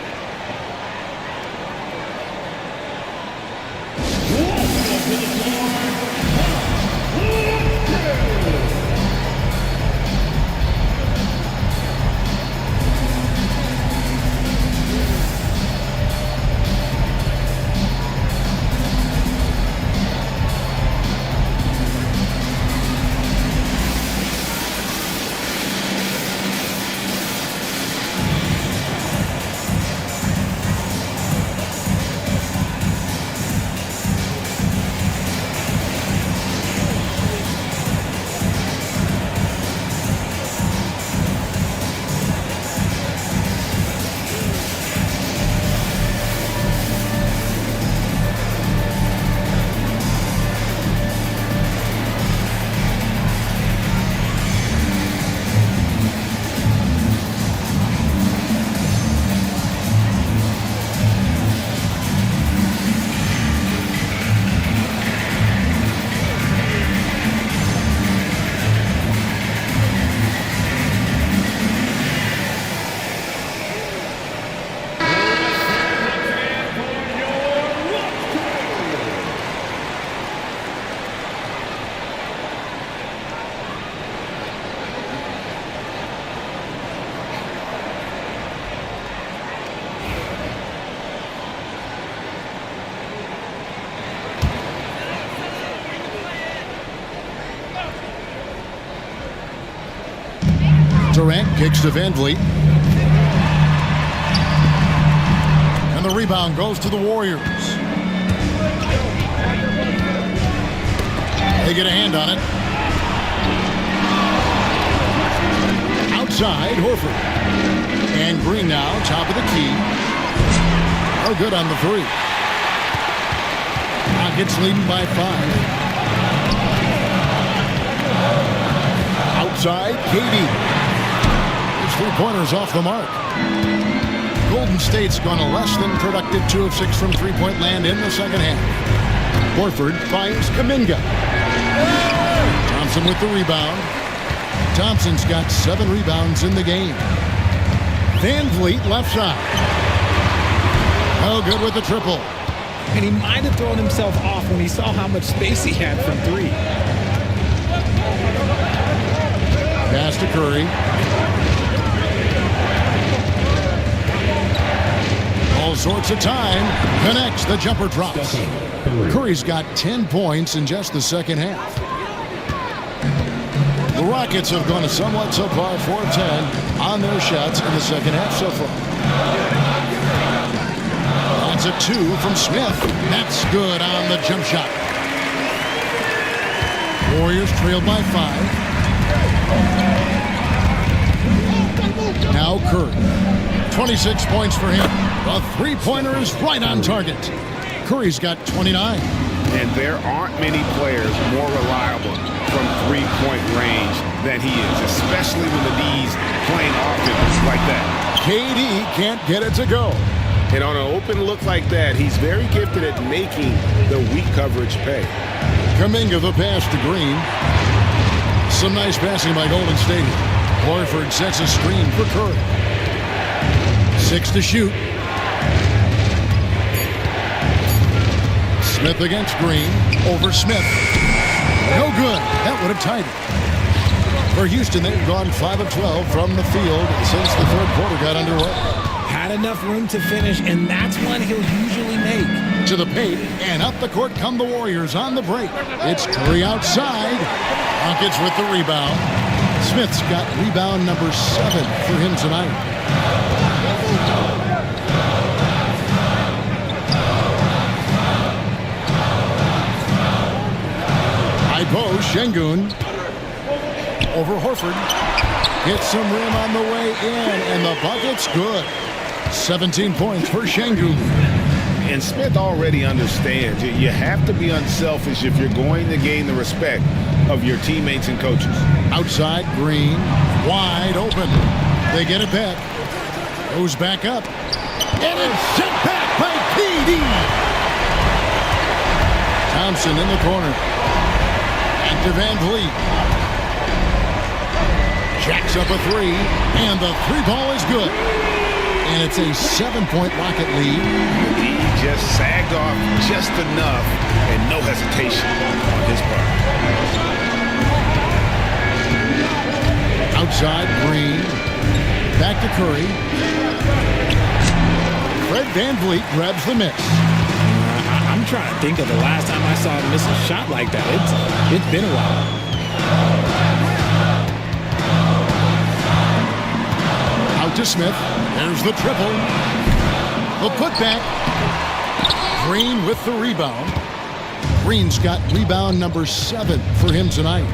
Durant kicks to Van Vliet. And the rebound goes to the Warriors. They get a hand on it. Outside, Horford. And Green now, top of the key. No good on the three. Rockets leading by 5. Outside, KD. His three-pointers off the mark. Golden State's gone a less than productive 2 of 6 from three-point land in the second half. Horford finds Kuminga. Thompson with the rebound. Thompson's got 7 rebounds in the game. Van Vliet left side. Oh, good with the triple. And he might have thrown himself off when he saw how much space he had from 3. Pass to Curry. All sorts of time. Connects. The jumper drops. Curry's got 10 points in just the second half. The Rockets have gone a somewhat subpar 4-10 on their shots in the second half so far. That's a 2 from Smith. That's good on the jump shot. Warriors trailed by 5. Now Curry. 26 points for him. The three-pointer is right on target. Curry's got 29. And there aren't many players more reliable from three-point range than he is, especially when the D's playing offense like that. KD can't get it to go. And on an open look like that, he's very gifted at making the weak coverage pay. Kuminga the pass to Green. Some nice passing by Golden State. Horford sets a screen for Curry. 6 to shoot. Smith against Green. Over Smith. No good. That would have tied it. For Houston, they've gone 5 of 12 from the field since the third quarter got underway. Had enough room to finish, and that's one he'll usually make. To the paint, and up the court come the Warriors on the break. It's Curry outside. Rockets with the rebound. Smith's got rebound number 7 for him tonight. Post Şengün over Horford. Gets some rim on the way in, and the bucket's good. 17 points for Şengün. And Smith already understands you have to be unselfish if you're going to gain the respect of your teammates and coaches. Outside, Green, wide open. They get it back. Goes back up. And it's sent back by KD. Thompson in the corner. To Van Vliet. Jacks up a 3, and the 3-ball is good. And it's a 7-point Rocket lead. He just sagged off just enough, and no hesitation on his part. Outside, Green. Back to Curry. Fred Van Vliet grabs the miss. I'm trying to think of the last time I saw him miss a shot like that. It's been a while. Out to Smith. There's the triple. The putback. Green with the rebound. Green's got rebound number 7 for him tonight.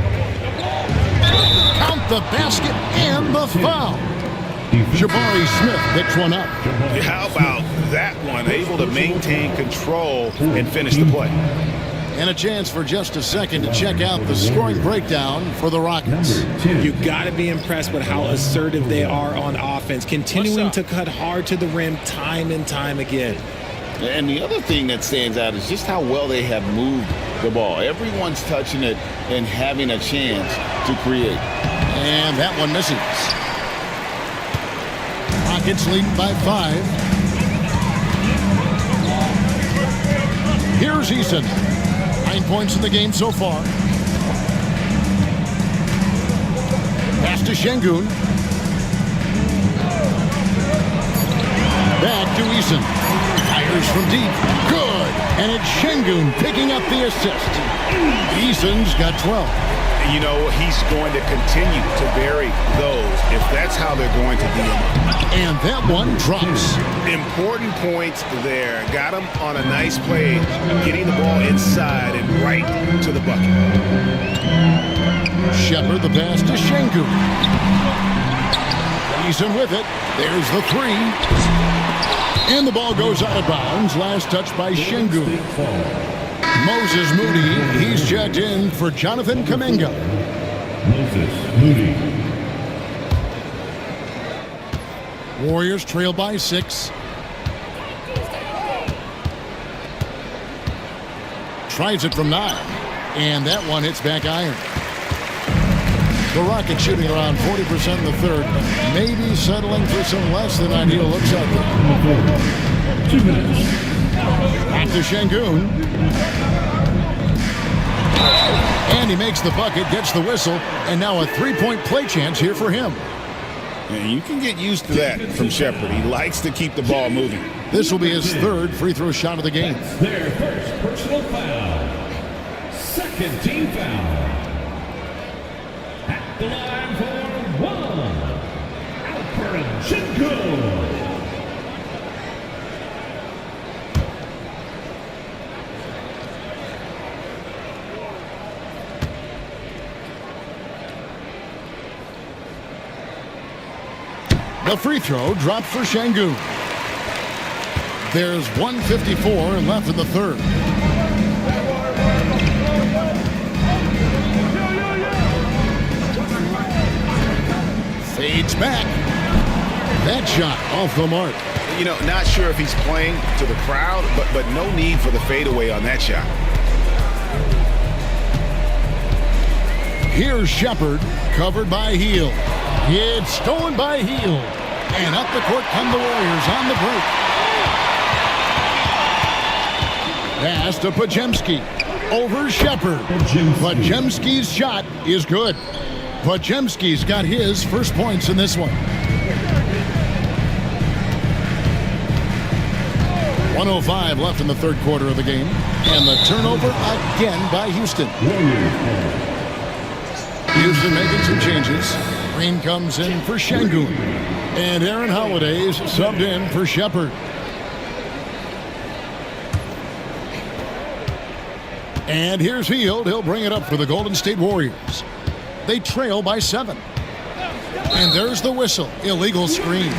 Count the basket and the foul. Jabari Smith picks one up. How about that one? Able to maintain control and finish the play. And a chance for just a second to check out the scoring breakdown for the Rockets. You got to be impressed with how assertive they are on offense, continuing to cut hard to the rim time and time again. And the other thing that stands out is just how well they have moved the ball. Everyone's touching it and having a chance to create. And that one misses. Rockets leading by 5. Here's Eason. 9 points in the game so far. Pass to Şengün. Back to Eason. Fires from deep. Good. And it's Şengün picking up the assist. Eason's got 12. You know, he's going to continue to vary those if that's how they're going to do it. And that one drops. Important points there. Got him on a nice play, getting the ball inside and right to the bucket. Shepard the pass to Şengün. He's in with it. There's the three. And the ball goes out of bounds. Last touch by Şengün. Moses Moody, he's checked in for Jonathan Kuminga. Moses Moody. Warriors trail by 6. Tries it from 9. And that one hits back iron. The Rockets shooting around 40% in the third. Maybe settling for some less than ideal looks out there. 2 minutes. Back to Şengün. And he makes the bucket, gets the whistle, and now a three-point play chance here for him. And you can get used to that from Shepard. He likes to keep the ball moving. This will be his third free throw shot of the game. Their first personal foul. Second team foul. At the line for one. Alperen Şengün. The free throw dropped for Şengün. There's 1:54 left in the third. Fades back. That shot off the mark. You know, not sure if he's playing to the crowd, but no need for the fadeaway on that shot. Here's Shepard, covered by Hield. It's stolen by Hield. And up the court come the Warriors on the break. Pass to Podziemski. Over Shepard. Podziemski's shot is good. Podziemski's got his first points in this one. 1:05 left in the third quarter of the game. And the turnover again by Houston. Houston making some changes. Green comes in for Şengün. And Aaron Holiday's subbed in for Shepard. And here's Hield. He'll bring it up for the Golden State Warriors. They trail by 7. And there's the whistle. Illegal screen.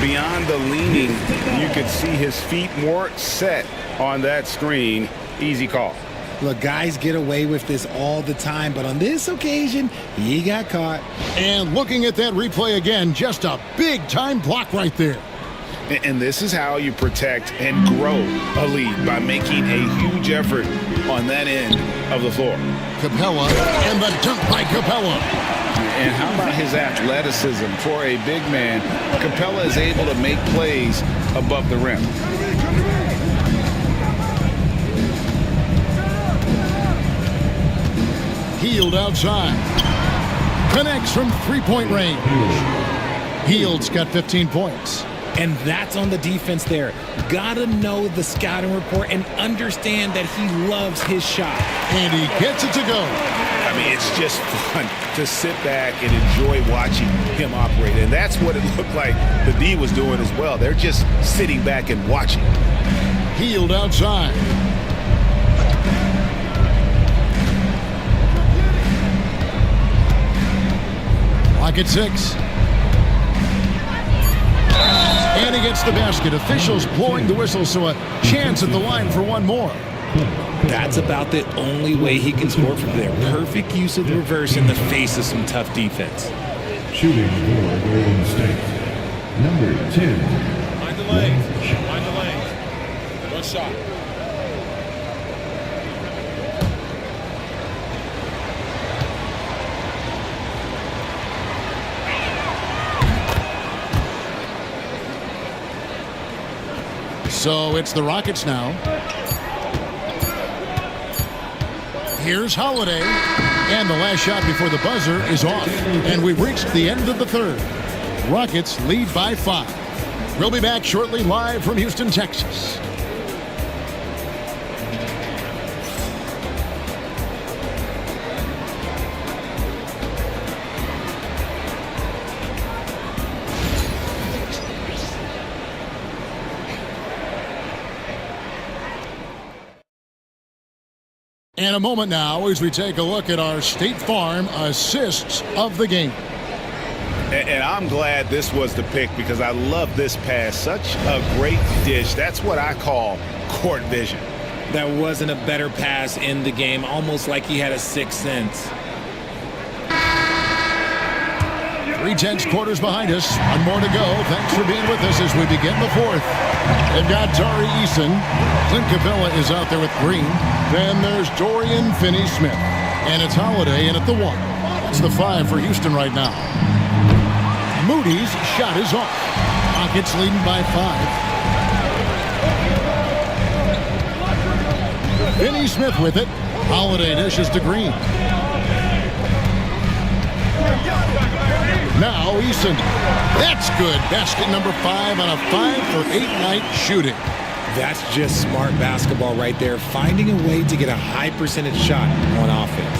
Beyond the leaning, you could see his feet more set on that screen. Easy call. Look, guys get away with this all the time, but on this occasion, he got caught. And looking at that replay again, just a big-time block right there. And this is how you protect and grow a lead, by making a huge effort on that end of the floor. Capella, and the dunk by Capella. And how about his athleticism? For a big man, Capella is able to make plays above the rim. Hield outside. Connects from three-point range. Hield's got 15 points. And that's on the defense there. Gotta know the scouting report and understand that he loves his shot. And he gets it to go. I mean, it's just fun to sit back and enjoy watching him operate. And that's what it looked like the D was doing as well. They're just sitting back and watching. Hield outside. Clock at 6. And he gets the basket. Officials blowing the whistle, so a chance at the line for one more. That's about the only way he can score from there. Perfect use of the reverse in the face of some tough defense. Shooting for Golden State. Number 10. Mind the lane. Mind the lane. One shot. So it's the Rockets now. Here's Holiday. And the last shot before the buzzer is off. And we've reached the end of the third. Rockets lead by 5. We'll be back shortly live from Houston, Texas. And a moment now as we take a look at our State Farm assists of the game. And I'm glad this was the pick because I love this pass. Such a great dish. That's what I call court vision. There wasn't a better pass in the game, almost like he had a sixth sense. 3/10 quarters behind us. One more to go. Thanks for being with us as we begin the fourth. They've got Tari Eason. Clint Capella is out there with Green. Then there's Dorian Finney-Smith. And it's Holiday in at the 1. It's the 5 for Houston right now. Moody's shot is off. Rockets leading by 5. Finney-Smith with it. Holiday dishes to Green. Now Eason. That's good. Basket number 5 on a 5-for-8 night shooting. That's just smart basketball right there, finding a way to get a high percentage shot on offense.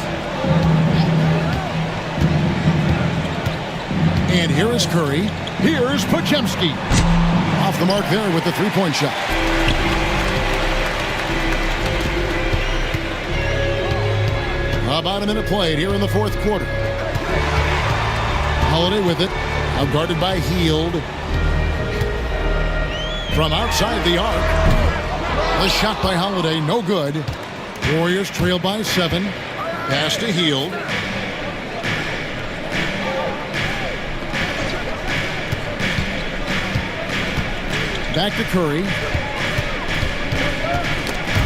And here is Curry. Here's Podziemski. Off the mark there with the three-point shot. About a minute played here in the fourth quarter. Holiday with it. Out guarded by Hield. From outside the arc. The shot by Holiday, no good. Warriors trail by 7. Pass to Hield. Back to Curry.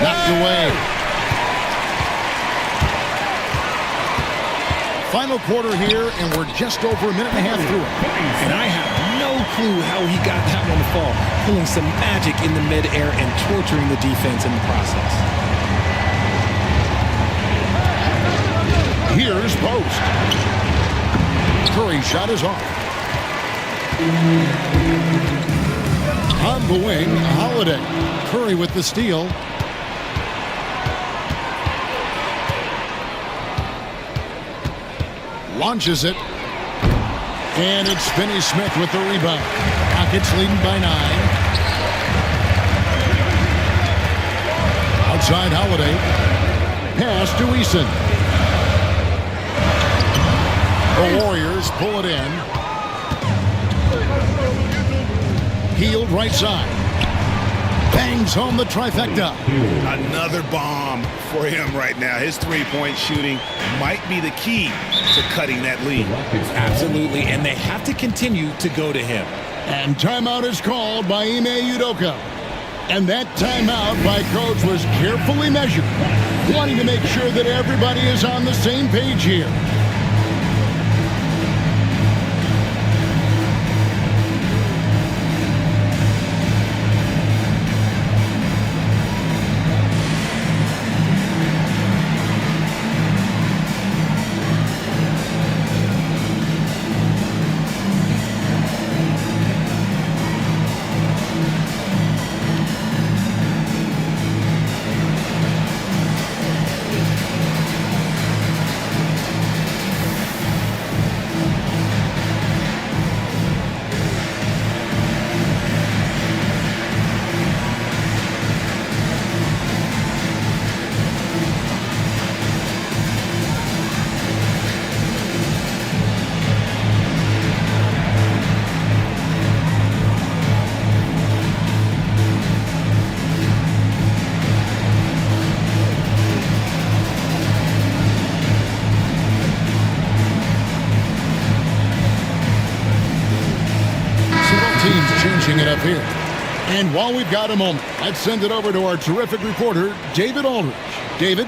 Knocked away. Final quarter here, and we're just over a minute and a half through it. And I have no clue how he got that one to fall, pulling some magic in the midair and torturing the defense in the process. Here's Post. Curry shot is off. On the wing, Holiday. Curry with the steal. Launches it. And it's Finney-Smith with the rebound. Rockets leading by 9. Outside Holiday. Pass to Eason. The Warriors pull it in. Hield right side. Bangs home the trifecta. Another bomb for him right now. His three-point shooting might be the key to cutting that lead. Absolutely, and they have to continue to go to him. And timeout is called by Ime Udoka. And that timeout by Coach was carefully measured, wanting to make sure that everybody is on the same page here. Changing it up here. And while we've got a moment, let's send it over to our terrific reporter, David Aldridge. David?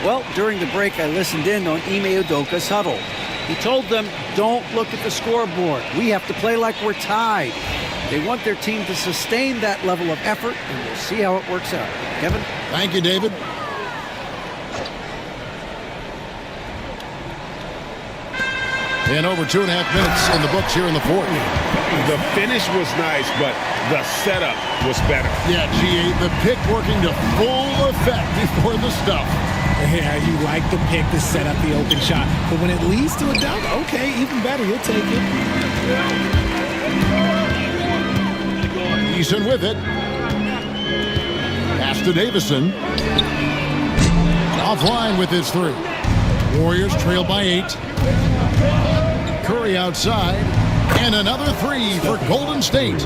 Well, during the break, I listened in on Ime Udoka's huddle. He told them, don't look at the scoreboard. We have to play like we're tied. They want their team to sustain that level of effort, and we'll see how it works out. Kevin? Thank you, David. And over 2.5 minutes in the books here in the fourth. The finish was nice, but the setup was better. Yeah, GA, the pick working to full effect before the stuff. Yeah, you like the pick to set up the open shot. But when it leads to a dunk, okay, even better. You'll take it. Eason with it. Pass to Davison. Offline with his 3. Warriors trail by 8. Curry outside. And another 3 for Golden State.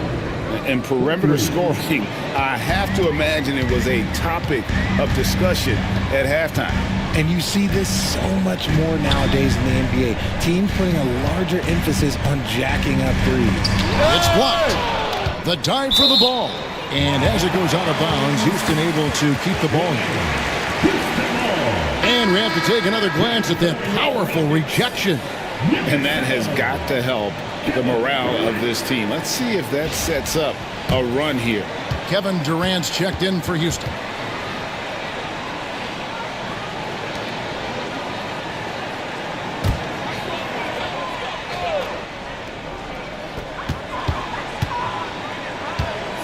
And perimeter scoring, I have to imagine it was a topic of discussion at halftime. And you see this so much more nowadays in the NBA. Teams putting a larger emphasis on jacking up threes. It's blocked. The dive for the ball. And as it goes out of bounds, Houston able to keep the ball. And we have to take another glance at that powerful rejection. And that has got to help the morale of this team. Let's see if that sets up a run here. Kevin Durant's checked in for Houston.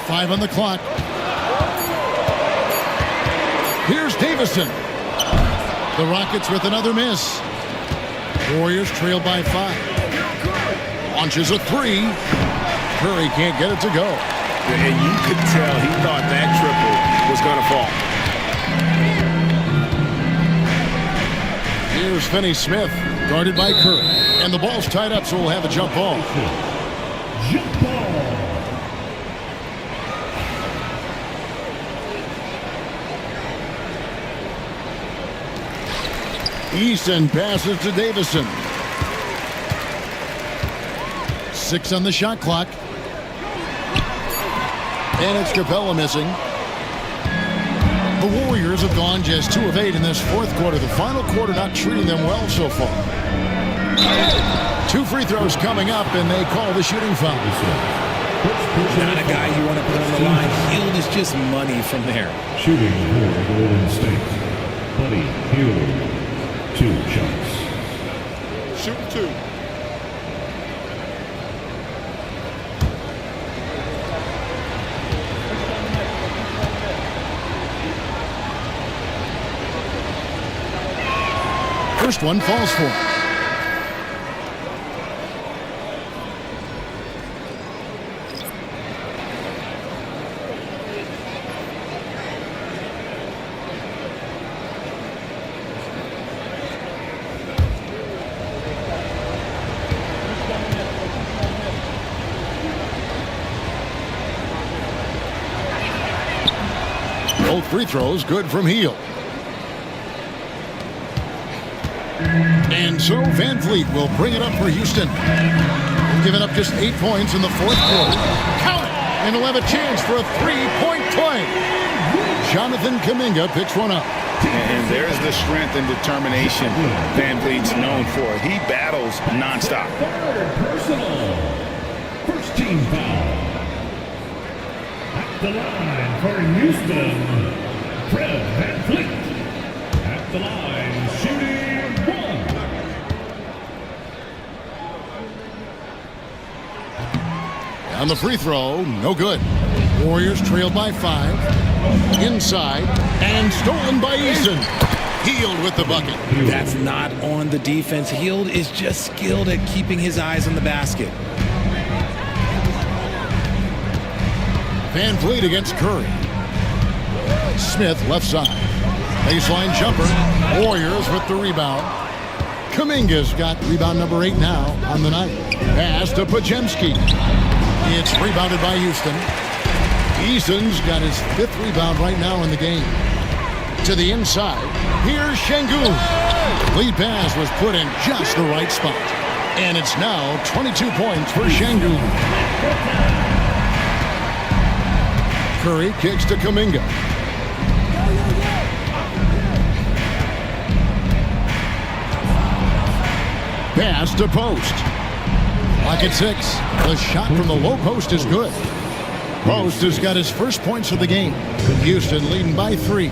Five on the clock. Here's Davison. The Rockets with another miss. Warriors trail by 5. Launches a 3. Curry can't get it to go. And you could tell he thought that triple was going to fall. Here's Finney-Smith, guarded by Curry. And the ball's tied up, so we'll have a jump ball. Jump ball. Easton passes to Davison. 6 on the shot clock. And it's Capella missing. The Warriors have gone just 2 of 8 in this fourth quarter. The final quarter not treating them well so far. 2 free throws coming up, and they call the shooting foul. Not a guy you want to put on the line. Hield is just money from there. Shooting for Golden State. Buddy Hield. 2 shots. Shoot 2. First one falls for him. Both free throws good from Hield. And so Van Vliet will bring it up for Houston. They've given up just 8 points in the fourth quarter. Count it! And he'll have a chance for a 3-point play. Jonathan Kuminga picks one up. And there's the strength and determination Van Vliet's known for. He battles nonstop. Personal. First team foul. At the line for Houston, Fred Van Vliet. At the line, shooting 1. On the free throw, no good. Warriors trail by 5. Inside, and stolen by Eason. Hield with the bucket. That's not on the defense. Hield is just skilled at keeping his eyes on the basket. Van Vliet against Curry. Smith left side. Baseline jumper. Warriors with the rebound. Kuminga's got rebound number 8 now on the night. Pass to Podziemski. It's rebounded by Houston. Eason's got his 5th rebound right now in the game. To the inside. Here's Şengün. Lead pass was put in just the right spot. And it's now 22 points for Şengün. Curry kicks to Kuminga. Pass to post. Lock at 6. The shot from the low post is good. Post has got his first points of the game. Houston leading by 3.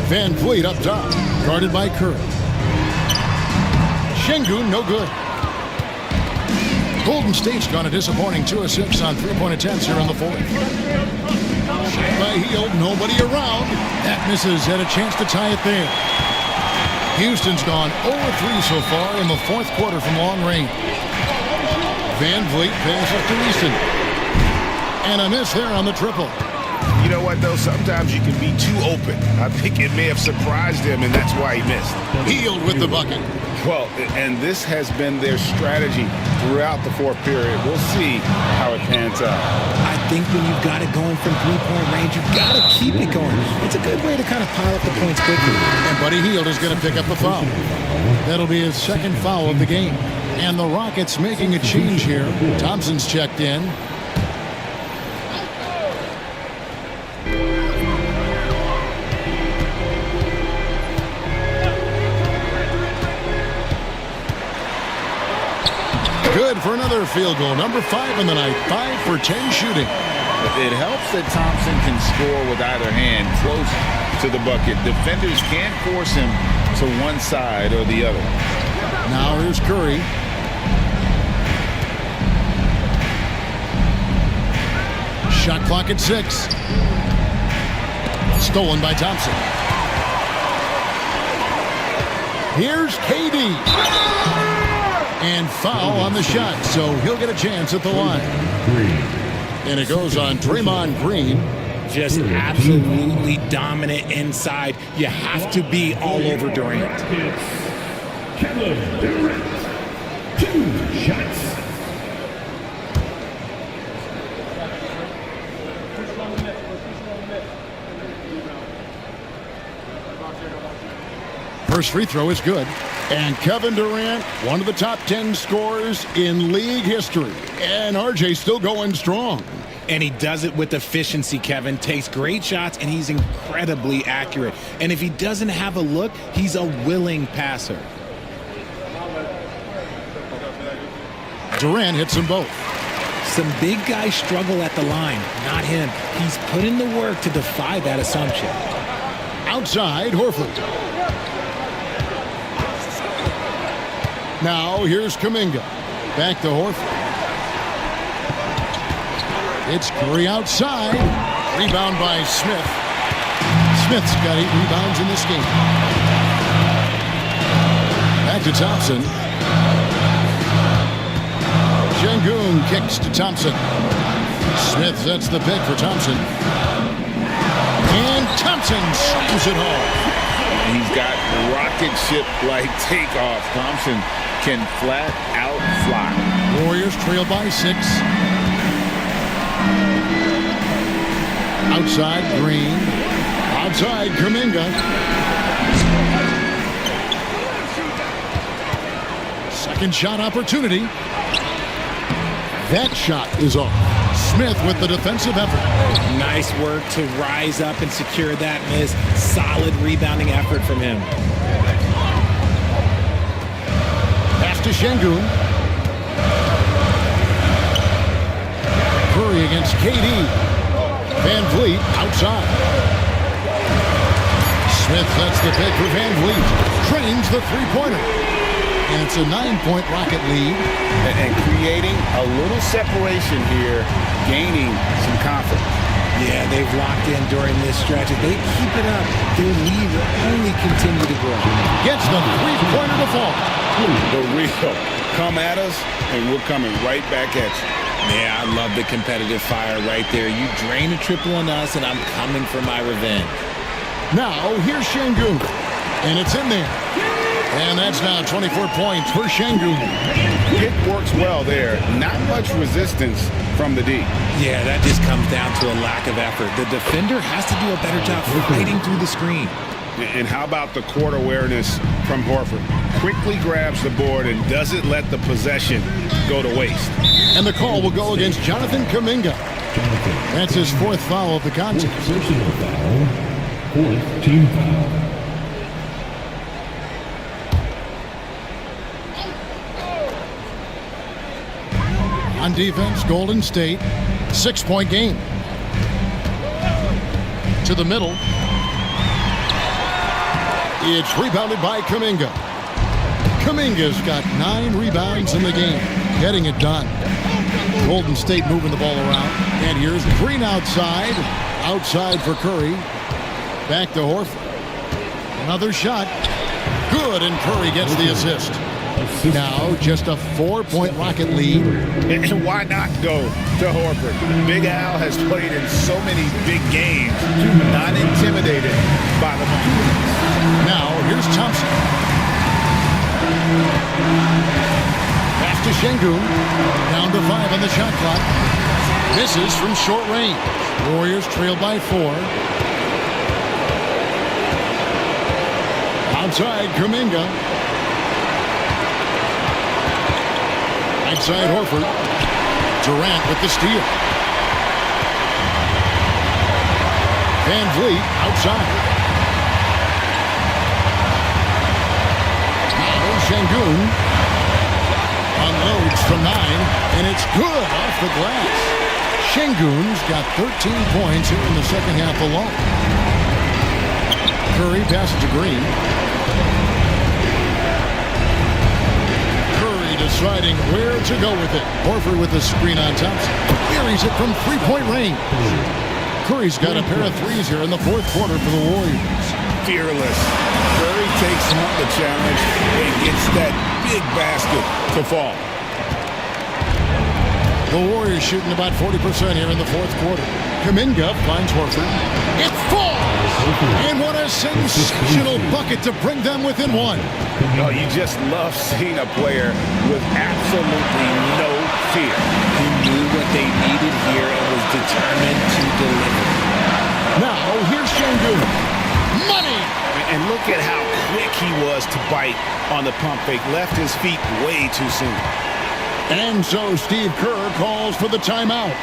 Van Vliet up top, guarded by Curry. Şengün, no good. Golden State's gone a disappointing 2 of 6 on 3-point attempts here in the fourth. Shot by Hield, nobody around. That misses, had a chance to tie it there. Houston's gone 0-3 so far in the fourth quarter from long range. Van Vliet passes to Easton. And a miss there on the triple. You know what, though? Sometimes you can be too open. I think it may have surprised him, and that's why he missed. Healed with the bucket. Well, and this has been their strategy throughout the fourth period. We'll see how it pans out. I think when you've got it going from three-point range, you've got to keep it going. It's a good way to kind of pile up the points quickly. And Buddy Hield is going to pick up the foul. That'll be his second foul of the game. And the Rockets making a change here. Thompson's checked in. Good for another field goal. Number 5 in the night. 5 for 10 shooting. It helps that Thompson can score with either hand close to the bucket. Defenders can't force him to one side or the other. Now here's Curry. Shot clock at 6. Stolen by Thompson. Here's KD. And foul on the shot, so he'll get a chance at the line. And it goes on Draymond Green. Just absolutely dominant inside. You have to be all over Durant. Kevin Durant. 2 shots. First free throw is good. And Kevin Durant, one of the top 10 scorers in league history. And RJ still going strong. And he does it with efficiency, Kevin. Takes great shots, and he's incredibly accurate. And if he doesn't have a look, he's a willing passer. Durant hits them both. Some big guys struggle at the line, not him. He's put in the work to defy that assumption. Outside, Horford. Now here's Kuminga. Back to Horford. It's Curry outside. Rebound by Smith. Smith's got 8 rebounds in this game. Back to Thompson. Şengün kicks to Thompson. Smith sets the pick for Thompson. And Thompson slams it home. He's got rocket ship-like takeoff. Thompson can flat out fly. Warriors trail by 6. Outside, Green. Outside, Kuminga. Second shot opportunity. That shot is off. Smith with the defensive effort. Nice work to rise up and secure that miss. Solid rebounding effort from him. Pass to Şengün. Curry against KD. Van Vliet outside. Smith sets the pick for Van Vliet. Trains the three-pointer. And it's a 9-point Rocket lead. And creating a little separation here, gaining some confidence. Yeah, they've locked in during this stretch. If they keep it up, their lead will only continue to grow. Gets the three-pointer to fall. The real come at us, and we're coming right back at you. Yeah, I love the competitive fire right there. You drain a triple on us, and I'm coming for my revenge. Now, here's Şengün. And it's in there. And that's now 24 points for Şengün. Pick works well there. Not much resistance from the D. Yeah, that just comes down to a lack of effort. The defender has to do a better job fighting through the screen. And how about the court awareness from Horford? Quickly grabs the board and doesn't let the possession go to waste. And the call will go against Jonathan Kuminga. That's his 4th foul of the contest. Personal foul. 4th team foul. On defense, Golden State, 6-point game. To the middle. It's rebounded by Kuminga. Kuminga's got 9 rebounds in the game, getting it done. Golden State moving the ball around. And here's Green outside. Outside for Curry. Back to Horford. Another shot. Good, and Curry gets the assist. Now just a 4-point Rocket lead. And why not go to Horford? Big Al has played in so many big games, not intimidated by the moment. Now here's Thompson. Pass to Şengün. Down to 5 on the shot clock. Misses from short range. Warriors trail by 4. Outside, Kuminga. Outside Horford. Durant with the steal. Van Vliet outside. Now Şengün unloads from 9, and it's good off the glass. Şengün's got 13 points here in the second half alone. Curry passes to Green. Curry deciding where to go with it. Horford with the screen on Thompson. Carries it from 3-point range. Curry's got a pair of threes here in the fourth quarter for the Warriors. Fearless. Curry takes on the challenge and gets that big basket to fall. The Warriors shooting about 40% here in the fourth quarter. Kuminga finds Horford. It falls! And what a sensational bucket to bring them within 1. Oh, you just love seeing a player with absolutely no fear. He knew what they needed here and was determined to deliver. Now, here's Şengün. Money! And look at how quick he was to bite on the pump fake. Left his feet way too soon. And so Steve Kerr calls for the timeout.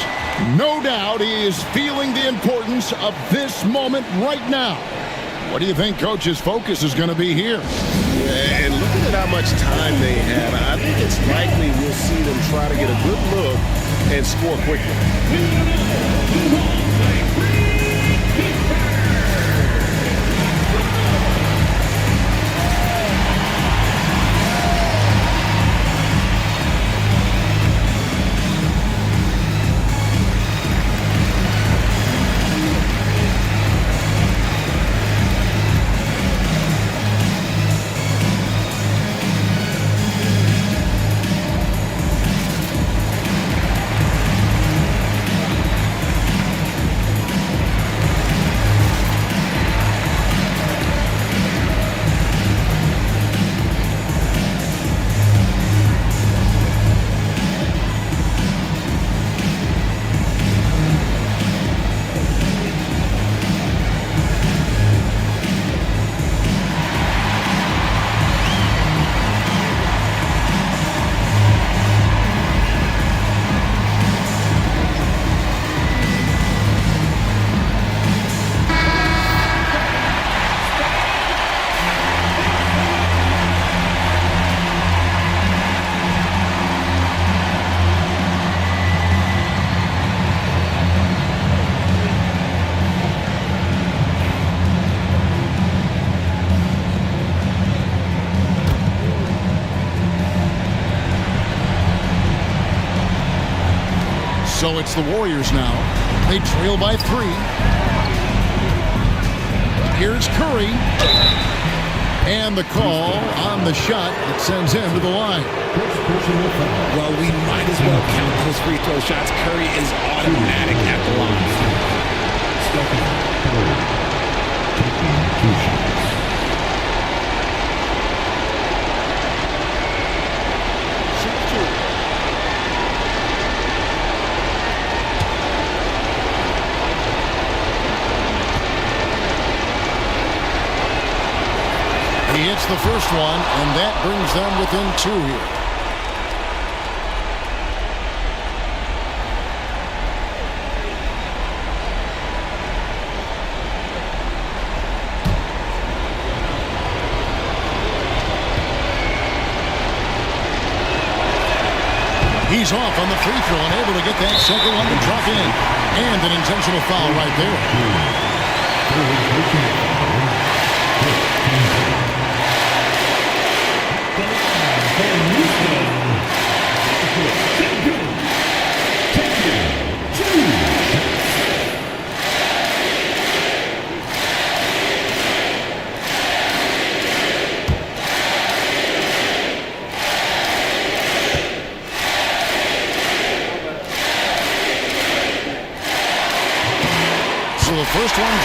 No doubt he is feeling the importance of this moment right now. What do you think Coach's focus is going to be here? Yeah, and looking at how much time they have, I think it's likely we'll see them try to get a good look and score quickly. So it's the Warriors now. They trail by 3. Here's Curry. And the call on the shot that sends him to the line. Well, we might as well count those free throw shots. Curry is automatic at the line. He hits the first one, and that brings them within 2 here. He's off on the free throw and able to get that second one to drop in. And an intentional foul right there.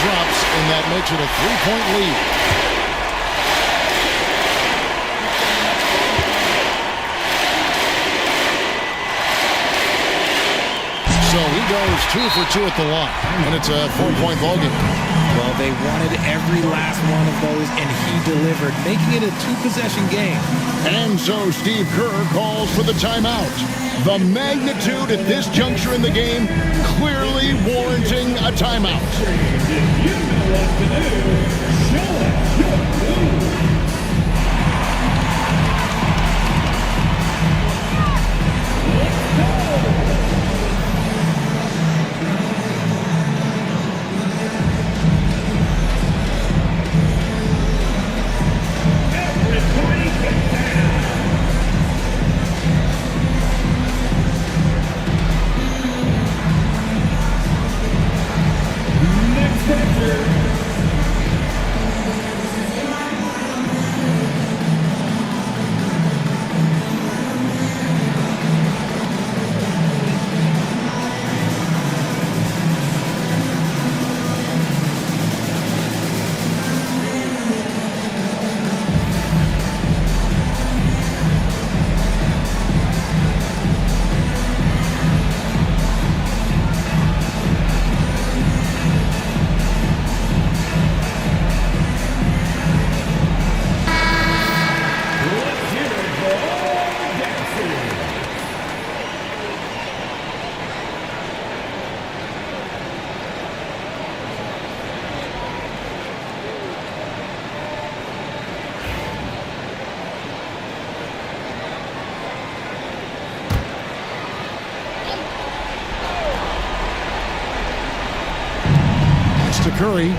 drops, and that makes it a 3-point lead. So he goes 2 for 2 at the line, and it's a 4-point ballgame. Well, they wanted every last one of those, and he delivered, making it a 2-possession game. And so Steve Kerr calls for the timeout. The magnitude at this juncture in the game clearly warranting a timeout. You know what to do. Show us your move. To Curry.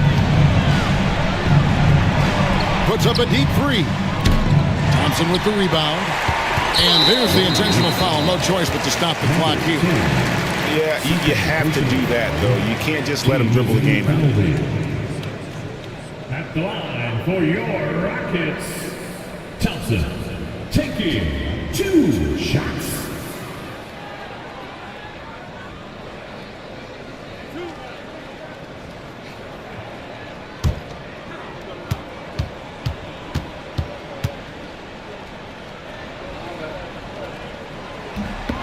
Puts up a deep three. Thompson with the rebound. And there's the intentional foul. No choice but to stop the clock here. Yeah, you have to do that, though. You can't just let him dribble the game out. At the line for your Rockets, Thompson taking 2 shots.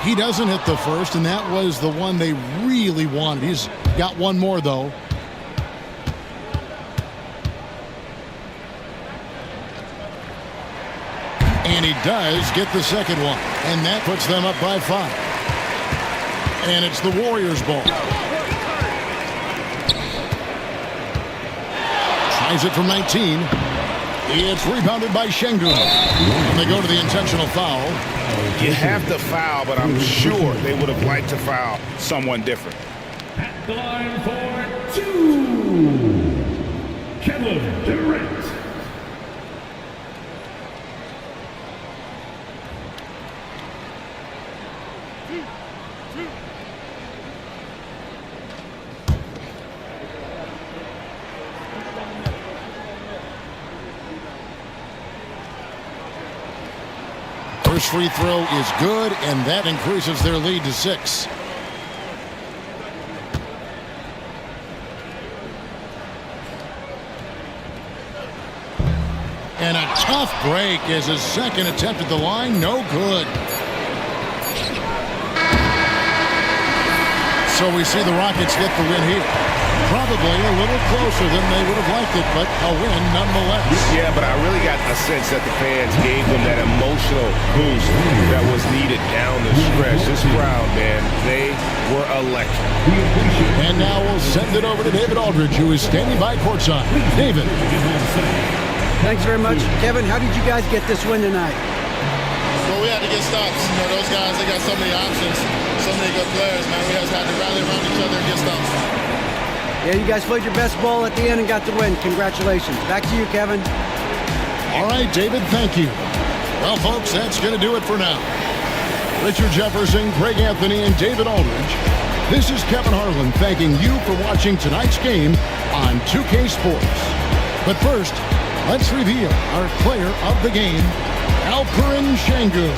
He doesn't hit the first, and that was the one they really wanted. He's got one more, though. And he does get the second one, and that puts them up by 5. And it's the Warriors' ball. Tries it from 19. It's rebounded by Şengün. And they go to the intentional foul. You have to foul, but I'm sure they would have liked to foul someone different. At the line for 2, Kevin Durant. First free throw is good, and that increases their lead to 6. And a tough break as his second attempt at the line, no good. So we see the Rockets get the win here. Probably a little closer than they would have liked it, but a win nonetheless. Yeah, but I really got a sense that the fans gave them that emotional boost that was needed down the stretch. This crowd, man, they were electric. And now we'll send it over to David Aldridge, who is standing by courtside. David. Thanks very much. Kevin, how did you guys get this win tonight? Well, we had to get stops. You know, those guys, they got so many options, so many good players, man. We just had to rally around each other and get stops. Yeah, you guys played your best ball at the end and got the win. Congratulations. Back to you, Kevin. All right, David, thank you. Well, folks, that's going to do it for now. Richard Jefferson, Greg Anthony, and David Aldridge. This is Kevin Harlan thanking you for watching tonight's game on 2K Sports. But first, let's reveal our player of the game, Alperen Şengün.